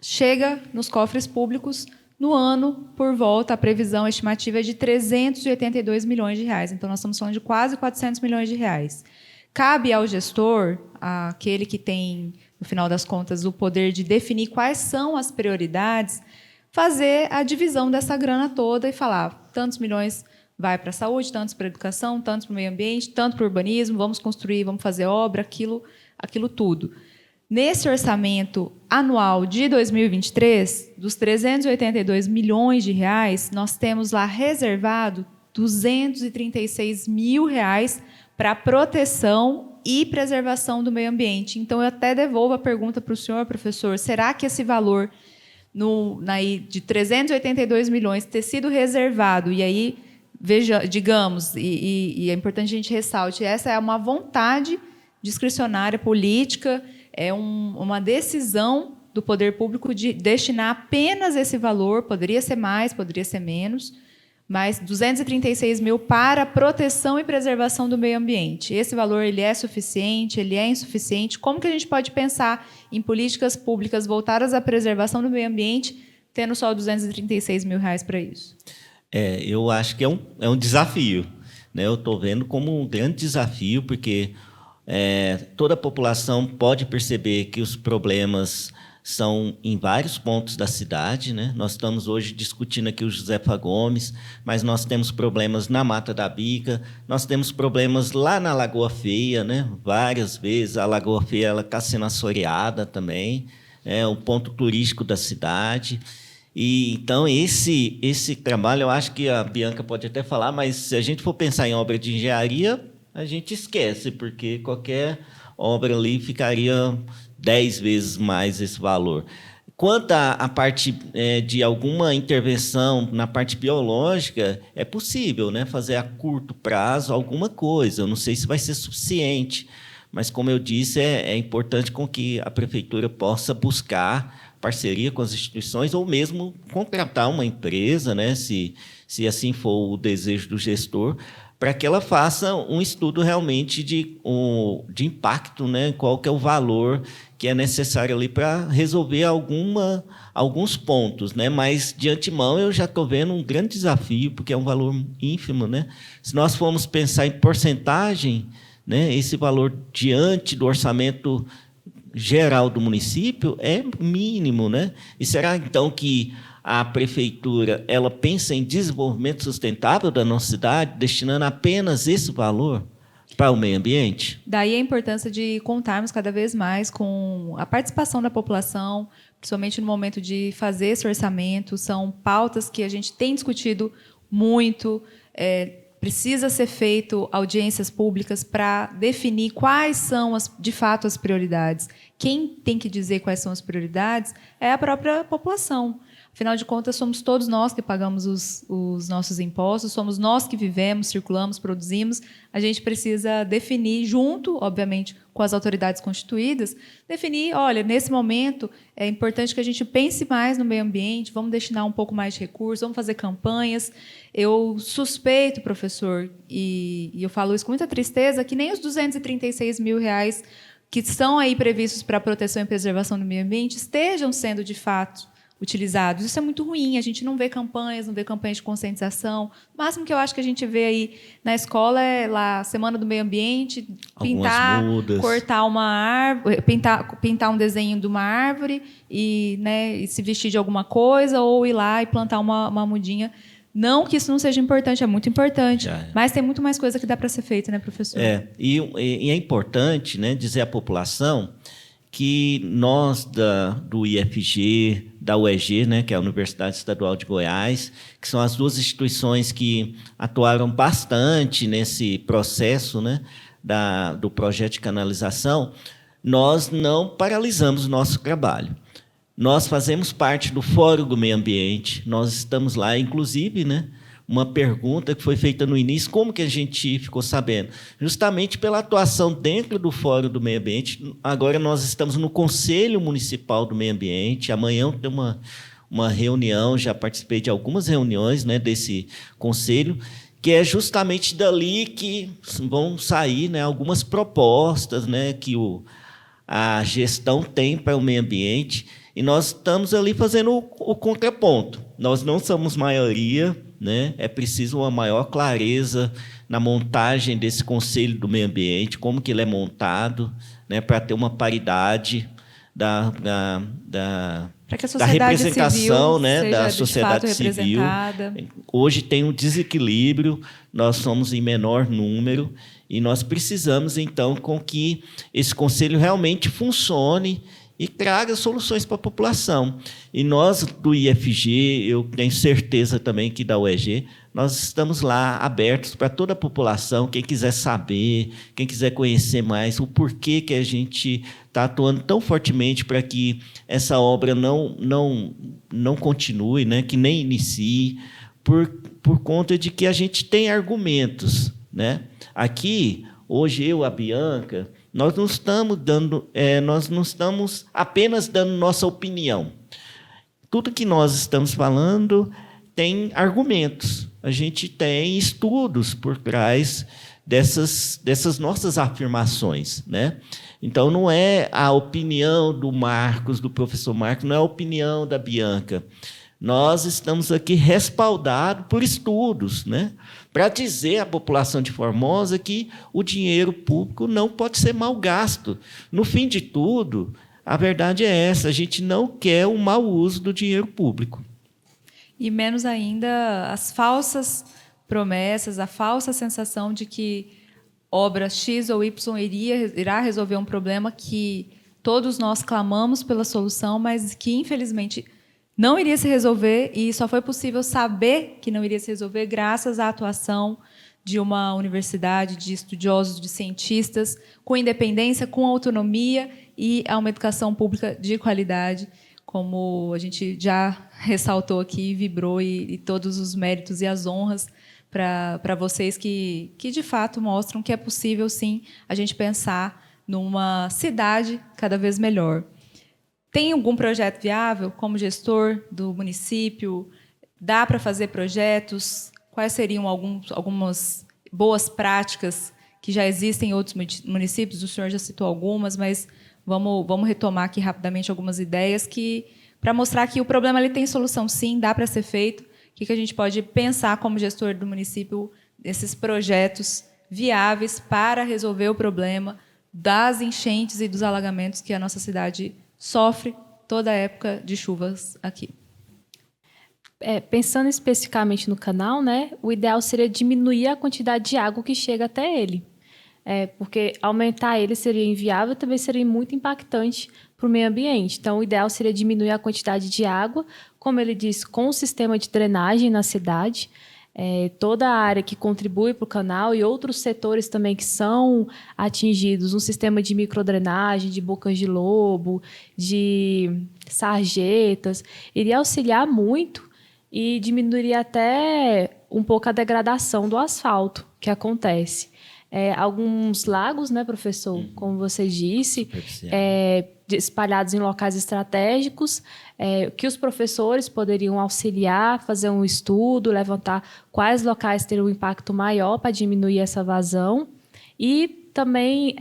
chega nos cofres públicos no ano, por volta, a previsão estimativa é de 382 milhões de reais. Então, nós estamos falando de quase 400 milhões de reais. Cabe ao gestor, aquele que tem, no final das contas, o poder de definir quais são as prioridades, fazer a divisão dessa grana toda e falar, tantos milhões vai para a saúde, tantos para a educação, tantos para o meio ambiente, tanto para o urbanismo, vamos construir, vamos fazer obra, aquilo tudo. Nesse orçamento anual de 2023, dos 382 milhões de reais, nós temos lá reservado 236 mil reais para proteção e preservação do meio ambiente. Então, eu até devolvo a pergunta para o senhor, professor, será que esse valor de 382 milhões ter sido reservado, e aí, digamos, e é importante a gente ressalte, essa é uma vontade discricionária política, é uma decisão do poder público de destinar apenas esse valor, poderia ser mais, poderia ser menos, mas 236 mil para proteção e preservação do meio ambiente. Esse valor ele é suficiente, ele é insuficiente? Como que a gente pode pensar em políticas públicas voltadas à preservação do meio ambiente, tendo só 236 mil reais para isso? Eu acho que é um desafio, né? Eu estou vendo como um grande desafio, porque toda a população pode perceber que os problemas são em vários pontos da cidade, né? Nós estamos hoje discutindo aqui o Josefa Gomes, mas nós temos problemas na Mata da Bica, nós temos problemas lá na Lagoa Feia, né? Várias vezes a Lagoa Feia está sendo assoreada também, é um ponto turístico da cidade. E, então, esse trabalho, eu acho que a Bianca pode até falar, mas se a gente for pensar em obra de engenharia, a gente esquece, porque qualquer obra ali ficaria 10 vezes mais esse valor. Quanto à parte de alguma intervenção na parte biológica, é possível, né, fazer a curto prazo alguma coisa. Eu não sei se vai ser suficiente, mas, como eu disse, é importante com que a prefeitura possa buscar parceria com as instituições ou mesmo contratar uma empresa, né, se assim for o desejo do gestor, para que ela faça um estudo realmente de impacto, né? Qual que é o valor que é necessário ali para resolver alguns pontos, né? Mas, de antemão, eu já estou vendo um grande desafio, porque é um valor ínfimo, né? Se nós formos pensar em porcentagem, né, esse valor diante do orçamento geral do município é mínimo, né? E será, então, que a prefeitura ela pensa em desenvolvimento sustentável da nossa cidade, destinando apenas esse valor para o meio ambiente? Daí a importância de contarmos cada vez mais com a participação da população, principalmente no momento de fazer esse orçamento. São pautas que a gente tem discutido muito, precisa ser feito audiências públicas para definir quais são, de fato, as prioridades. Quem tem que dizer quais são as prioridades é a própria população. Afinal de contas, somos todos nós que pagamos os nossos impostos, somos nós que vivemos, circulamos, produzimos. A gente precisa definir, junto, obviamente, com as autoridades constituídas, definir, olha, nesse momento é importante que a gente pense mais no meio ambiente, vamos destinar um pouco mais de recursos, vamos fazer campanhas. Eu suspeito, professor, e eu falo isso com muita tristeza, que nem os 236 mil reais que são aí previstos para a proteção e preservação do meio ambiente estejam sendo, de fato, utilizados. Isso é muito ruim, a gente não vê campanhas de conscientização. O máximo que eu acho que a gente vê aí na escola é lá, Semana do Meio Ambiente, pintar, cortar uma árvore, pintar um desenho de uma árvore e, né, e se vestir de alguma coisa, ou ir lá e plantar uma mudinha. Não que isso não seja importante, é muito importante, mas tem muito mais coisa que dá para ser feita, né, professor? E é importante, né, dizer à população que nós do IFG, da UEG, né, que é a Universidade Estadual de Goiás, que são as duas instituições que atuaram bastante nesse processo, né, do projeto de canalização, nós não paralisamos o nosso trabalho. Nós fazemos parte do Fórum do Meio Ambiente, nós estamos lá, inclusive, né, uma pergunta que foi feita no início, como que a gente ficou sabendo? Justamente pela atuação dentro do Fórum do Meio Ambiente. Agora nós estamos no Conselho Municipal do Meio Ambiente, amanhã tem uma reunião, já participei de algumas reuniões, né, desse conselho, que é justamente dali que vão sair, né, algumas propostas, né, que a gestão tem para o meio ambiente, e nós estamos ali fazendo o contraponto. Nós não somos maioria, né? É preciso uma maior clareza na montagem desse Conselho do Meio Ambiente, como que ele é montado, né, para ter uma paridade da para que a sociedade representação, civil, né, seja da de sociedade fato civil. representada. Hoje tem um desequilíbrio, nós somos em menor número, e nós precisamos, então, com que esse conselho realmente funcione e traga soluções para a população. E nós, do IFG, eu tenho certeza também que da UEG, nós estamos lá abertos para toda a população, quem quiser saber, quem quiser conhecer mais o porquê que a gente está atuando tão fortemente para que essa obra não continue, né, que nem inicie, por conta de que a gente tem argumentos, né? Aqui, hoje, a Bianca, nós não estamos apenas dando nossa opinião. Tudo que nós estamos falando tem argumentos. A gente tem estudos por trás dessas nossas afirmações, né? Então, não é a opinião do Marcos, do professor Marcos, não é a opinião da Bianca. Nós estamos aqui respaldados por estudos, né, para dizer à população de Formosa que o dinheiro público não pode ser mal gasto. No fim de tudo, a verdade é essa, a gente não quer o mau uso do dinheiro público. E menos ainda as falsas promessas, a falsa sensação de que obra X ou Y irá resolver um problema que todos nós clamamos pela solução, mas que, infelizmente, não iria se resolver, e só foi possível saber que não iria se resolver graças à atuação de uma universidade, de estudiosos, de cientistas, com independência, com autonomia e a uma educação pública de qualidade, como a gente já ressaltou aqui, vibrou, e todos os méritos e as honras para vocês que, de fato, mostram que é possível, sim, a gente pensar numa cidade cada vez melhor. Tem algum projeto viável como gestor do município? Dá para fazer projetos? Quais seriam algumas boas práticas que já existem em outros municípios? O senhor já citou algumas, mas vamos retomar aqui rapidamente algumas ideias para mostrar que o problema ele tem solução, sim, dá para ser feito. O que a gente pode pensar como gestor do município, esses projetos viáveis para resolver o problema das enchentes e dos alagamentos que a nossa cidade sofre toda a época de chuvas aqui. Pensando especificamente no canal, né, o ideal seria diminuir a quantidade de água que chega até ele. Porque aumentar ele seria inviável e também seria muito impactante para o meio ambiente. Então, o ideal seria diminuir a quantidade de água, como ele diz, com o sistema de drenagem na cidade. Toda a área que contribui para o canal e outros setores também que são atingidos, um sistema de microdrenagem, de bocas de lobo, de sarjetas, iria auxiliar muito e diminuiria até um pouco a degradação do asfalto que acontece. Alguns lagos, né, professor, como você disse, espalhados em locais estratégicos, que os professores poderiam auxiliar, fazer um estudo, levantar quais locais teriam um impacto maior para diminuir essa vazão. E também,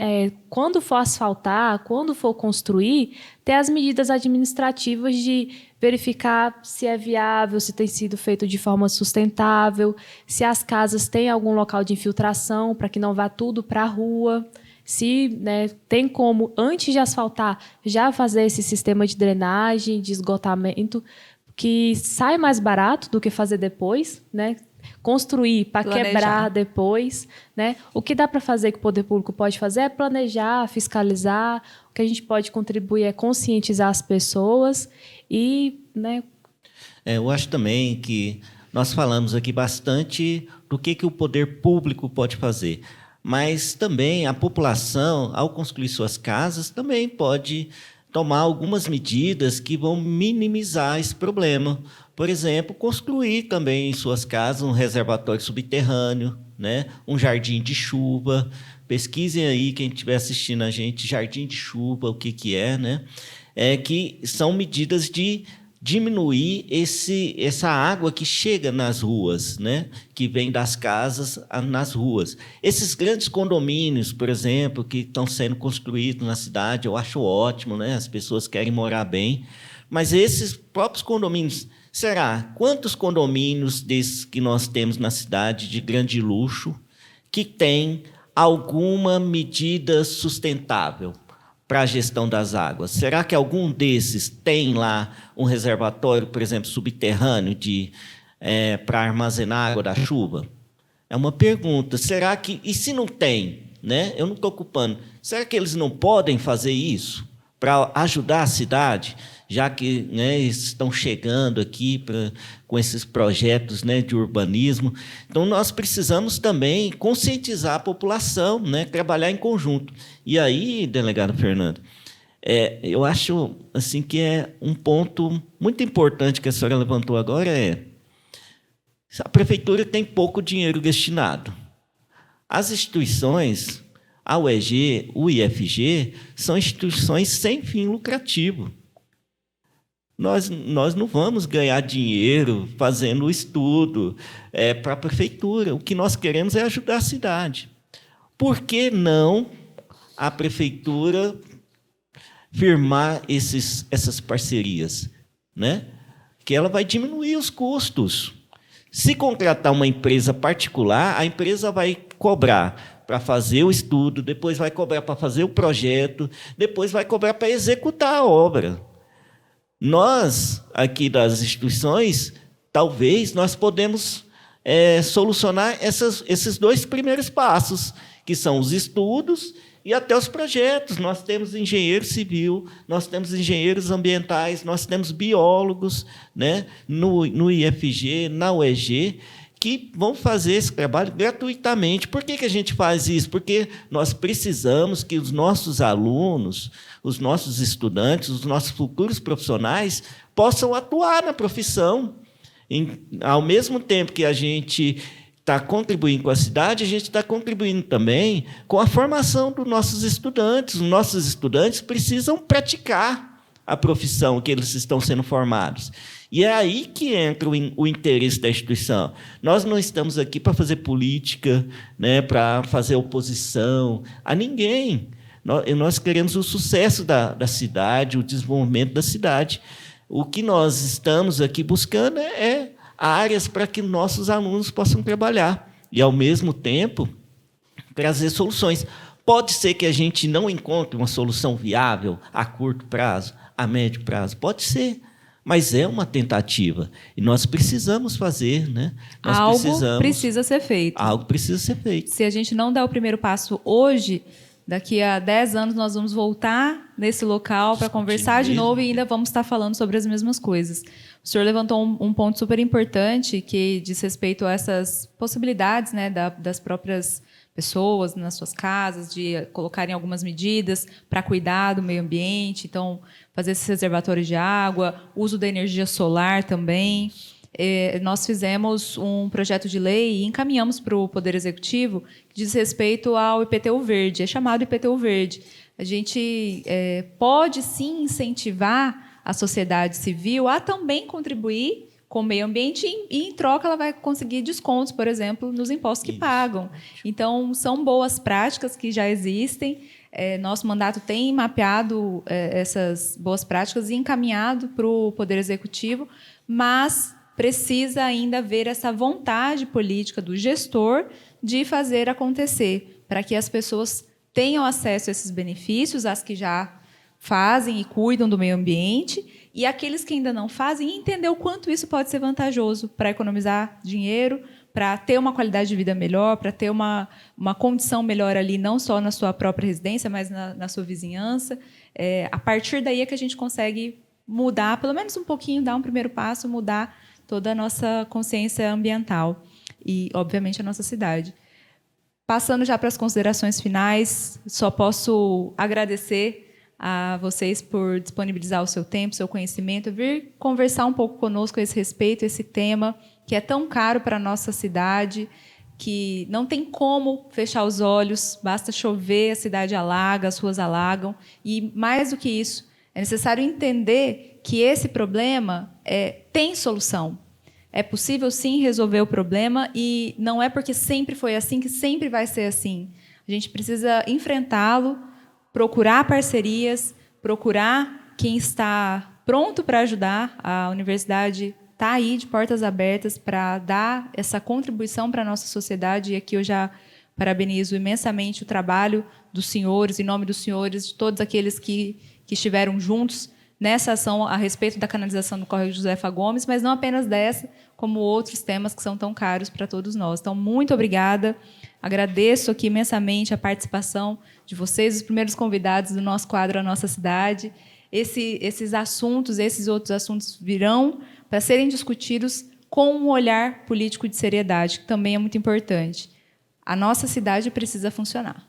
quando for asfaltar, quando for construir, ter as medidas administrativas de verificar se é viável, se tem sido feito de forma sustentável, se as casas têm algum local de infiltração para que não vá tudo para a rua, se, né, tem como, antes de asfaltar, já fazer esse sistema de drenagem, de esgotamento, que sai mais barato do que fazer depois, né? Construir para quebrar depois, né? O que dá para fazer que o poder público pode fazer é planejar, fiscalizar. O que a gente pode contribuir é conscientizar as pessoas e, né? Eu acho também que nós falamos aqui bastante do que o poder público pode fazer, mas também a população, ao construir suas casas, também pode tomar algumas medidas que vão minimizar esse problema. Por exemplo, construir também em suas casas um reservatório subterrâneo, né? Um jardim de chuva. Pesquisem aí, quem estiver assistindo a gente, jardim de chuva, o que é, né? Que são medidas de diminuir essa água que chega nas ruas, né? Que vem das casas nas ruas. Esses grandes condomínios, por exemplo, que estão sendo construídos na cidade, eu acho ótimo, né? As pessoas querem morar bem, mas esses próprios condomínios, será? Quantos condomínios desses que nós temos na cidade de grande luxo que tem alguma medida sustentável para a gestão das águas? Será que algum desses tem lá um reservatório, por exemplo, subterrâneo para armazenar água da chuva? É uma pergunta. Será que... E se não tem? Né? Eu não estou ocupando. Será que eles não podem fazer isso para ajudar a cidade, já que, né, estão chegando aqui com esses projetos, né, de urbanismo? Então, nós precisamos também conscientizar a população, né, trabalhar em conjunto. E aí, delegado Fernando, eu acho assim, que é um ponto muito importante que a senhora levantou agora, a prefeitura tem pouco dinheiro destinado. As instituições, a UEG, o IFG, são instituições sem fim lucrativo. Nós não vamos ganhar dinheiro fazendo estudo para a prefeitura. O que nós queremos é ajudar a cidade. Por que não a prefeitura firmar essas parcerias? Né? Que ela vai diminuir os custos. Se contratar uma empresa particular, a empresa vai cobrar para fazer o estudo, depois vai cobrar para fazer o projeto, depois vai cobrar para executar a obra. Nós, aqui das instituições, talvez nós podemos solucionar esses dois primeiros passos, que são os estudos e até os projetos. Nós temos engenheiro civil, nós temos engenheiros ambientais, nós temos biólogos, né, no IFG, na UEG, que vão fazer esse trabalho gratuitamente. Por que a gente faz isso? Porque nós precisamos que os nossos alunos, os nossos estudantes, os nossos futuros profissionais possam atuar na profissão. Ao mesmo tempo que a gente está contribuindo com a cidade, a gente está contribuindo também com a formação dos nossos estudantes. Os nossos estudantes precisam praticar a profissão que eles estão sendo formados. E é aí que entra o interesse da instituição. Nós não estamos aqui para fazer política, né, para fazer oposição a ninguém. Nós queremos o sucesso da cidade, o desenvolvimento da cidade. O que nós estamos aqui buscando é áreas para que nossos alunos possam trabalhar e, ao mesmo tempo, trazer soluções. Pode ser que a gente não encontre uma solução viável a curto prazo, a médio prazo. Pode ser. Mas é uma tentativa. E nós precisamos fazer, né? Precisa ser feito. Algo precisa ser feito. Se a gente não der o primeiro passo hoje, daqui a 10 anos nós vamos voltar nesse local para conversar de novo e ainda vamos estar falando sobre as mesmas coisas. O senhor levantou um ponto super importante que diz respeito a essas possibilidades, né, das próprias pessoas nas suas casas, de colocarem algumas medidas para cuidar do meio ambiente, então fazer esses reservatórios de água, uso da energia solar também. Nós fizemos um projeto de lei e encaminhamos para o Poder Executivo que diz respeito ao IPTU verde, é chamado IPTU verde. A gente pode, sim, incentivar a sociedade civil a também contribuir com o meio ambiente e, em troca, ela vai conseguir descontos, por exemplo, nos impostos que pagam. Então, são boas práticas que já existem. Nosso mandato tem mapeado essas boas práticas e encaminhado para o Poder Executivo, mas precisa ainda haver essa vontade política do gestor de fazer acontecer, para que as pessoas tenham acesso a esses benefícios, as que já fazem e cuidam do meio ambiente, e aqueles que ainda não fazem, entender o quanto isso pode ser vantajoso para economizar dinheiro, para ter uma qualidade de vida melhor, para ter uma condição melhor ali, não só na sua própria residência, mas na sua vizinhança. A partir daí é que a gente consegue mudar, pelo menos um pouquinho, dar um primeiro passo, mudar toda a nossa consciência ambiental e, obviamente, a nossa cidade. Passando já para as considerações finais, só posso agradecer a vocês por disponibilizar o seu tempo, o seu conhecimento, vir conversar um pouco conosco a esse respeito, esse tema que é tão caro para a nossa cidade, que não tem como fechar os olhos, basta chover, a cidade alaga, as ruas alagam. E, mais do que isso, é necessário entender que esse problema tem solução. É possível, sim, resolver o problema e não é porque sempre foi assim que sempre vai ser assim. A gente precisa enfrentá-lo, procurar parcerias, procurar quem está pronto para ajudar. A universidade está aí de portas abertas para dar essa contribuição para a nossa sociedade. E aqui eu já parabenizo imensamente o trabalho dos senhores, em nome dos senhores, de todos aqueles que estiveram juntos nessa ação a respeito da canalização do córrego Josefa Gomes, mas não apenas dessa, como outros temas que são tão caros para todos nós. Então, muito obrigada. Agradeço aqui imensamente a participação de vocês, os primeiros convidados do nosso quadro A Nossa Cidade. Esses assuntos, esses outros assuntos virão para serem discutidos com um olhar político de seriedade, que também é muito importante. A nossa cidade precisa funcionar.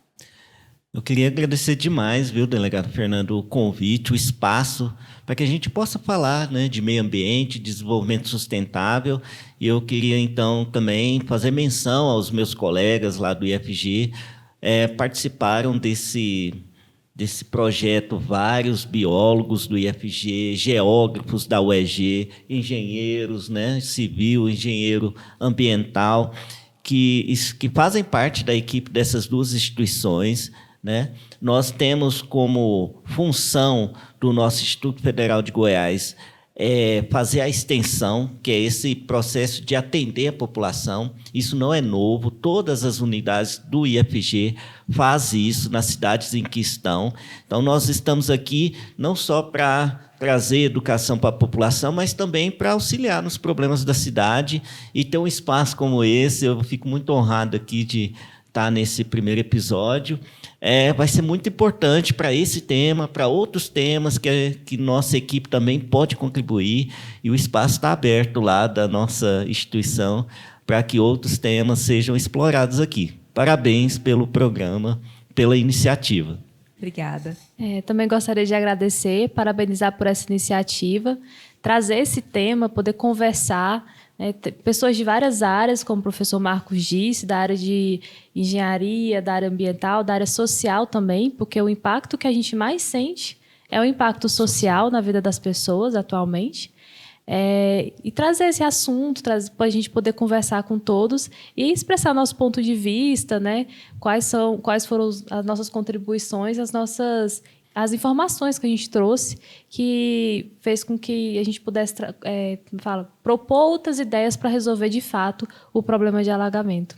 Eu queria agradecer demais, viu, delegado Fernando, o convite, o espaço, para que a gente possa falar, né, de meio ambiente, desenvolvimento sustentável. E eu queria, então, também fazer menção aos meus colegas lá do IFG, participaram desse projeto, vários biólogos do IFG, geógrafos da UEG, engenheiros, né, civil, engenheiro ambiental, que fazem parte da equipe dessas duas instituições, né? Nós temos como função do nosso Instituto Federal de Goiás fazer a extensão, que é esse processo de atender a população. Isso não é novo, todas as unidades do IFG fazem isso nas cidades em que estão. Então, nós estamos aqui não só para trazer educação para a população, mas também para auxiliar nos problemas da cidade. E ter um espaço como esse, eu fico muito honrado aqui de estar nesse primeiro episódio. Vai ser muito importante para esse tema, para outros temas que nossa equipe também pode contribuir, e o espaço está aberto lá da nossa instituição para que outros temas sejam explorados aqui. Parabéns pelo programa, pela iniciativa. Obrigada. Também gostaria de agradecer, parabenizar por essa iniciativa, trazer esse tema, poder conversar, pessoas de várias áreas, como o professor Marcos disse, da área de engenharia, da área ambiental, da área social também, porque o impacto que a gente mais sente é o impacto social na vida das pessoas atualmente. E trazer esse assunto, para a gente poder conversar com todos e expressar nosso ponto de vista, né? Quais foram as nossas contribuições, as informações que a gente trouxe, que fez com que a gente pudesse propor outras ideias para resolver, de fato, o problema de alagamento.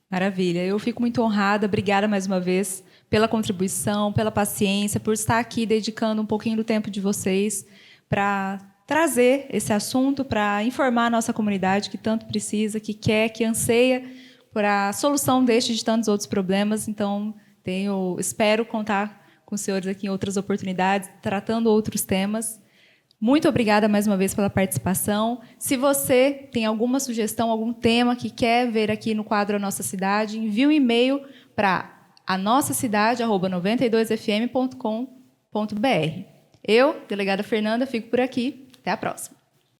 Maravilha. Eu fico muito honrada. Obrigada mais uma vez pela contribuição, pela paciência, por estar aqui dedicando um pouquinho do tempo de vocês para trazer esse assunto, para informar a nossa comunidade que tanto precisa, que quer, que anseia por a solução deste de tantos outros problemas. Então, espero contar com os senhores aqui em outras oportunidades, tratando outros temas. Muito obrigada mais uma vez pela participação. Se você tem alguma sugestão, algum tema que quer ver aqui no quadro A Nossa Cidade, envie um e-mail para anossacidade@92fm.com.br. Eu, delegada Fernanda, fico por aqui. Até a próxima.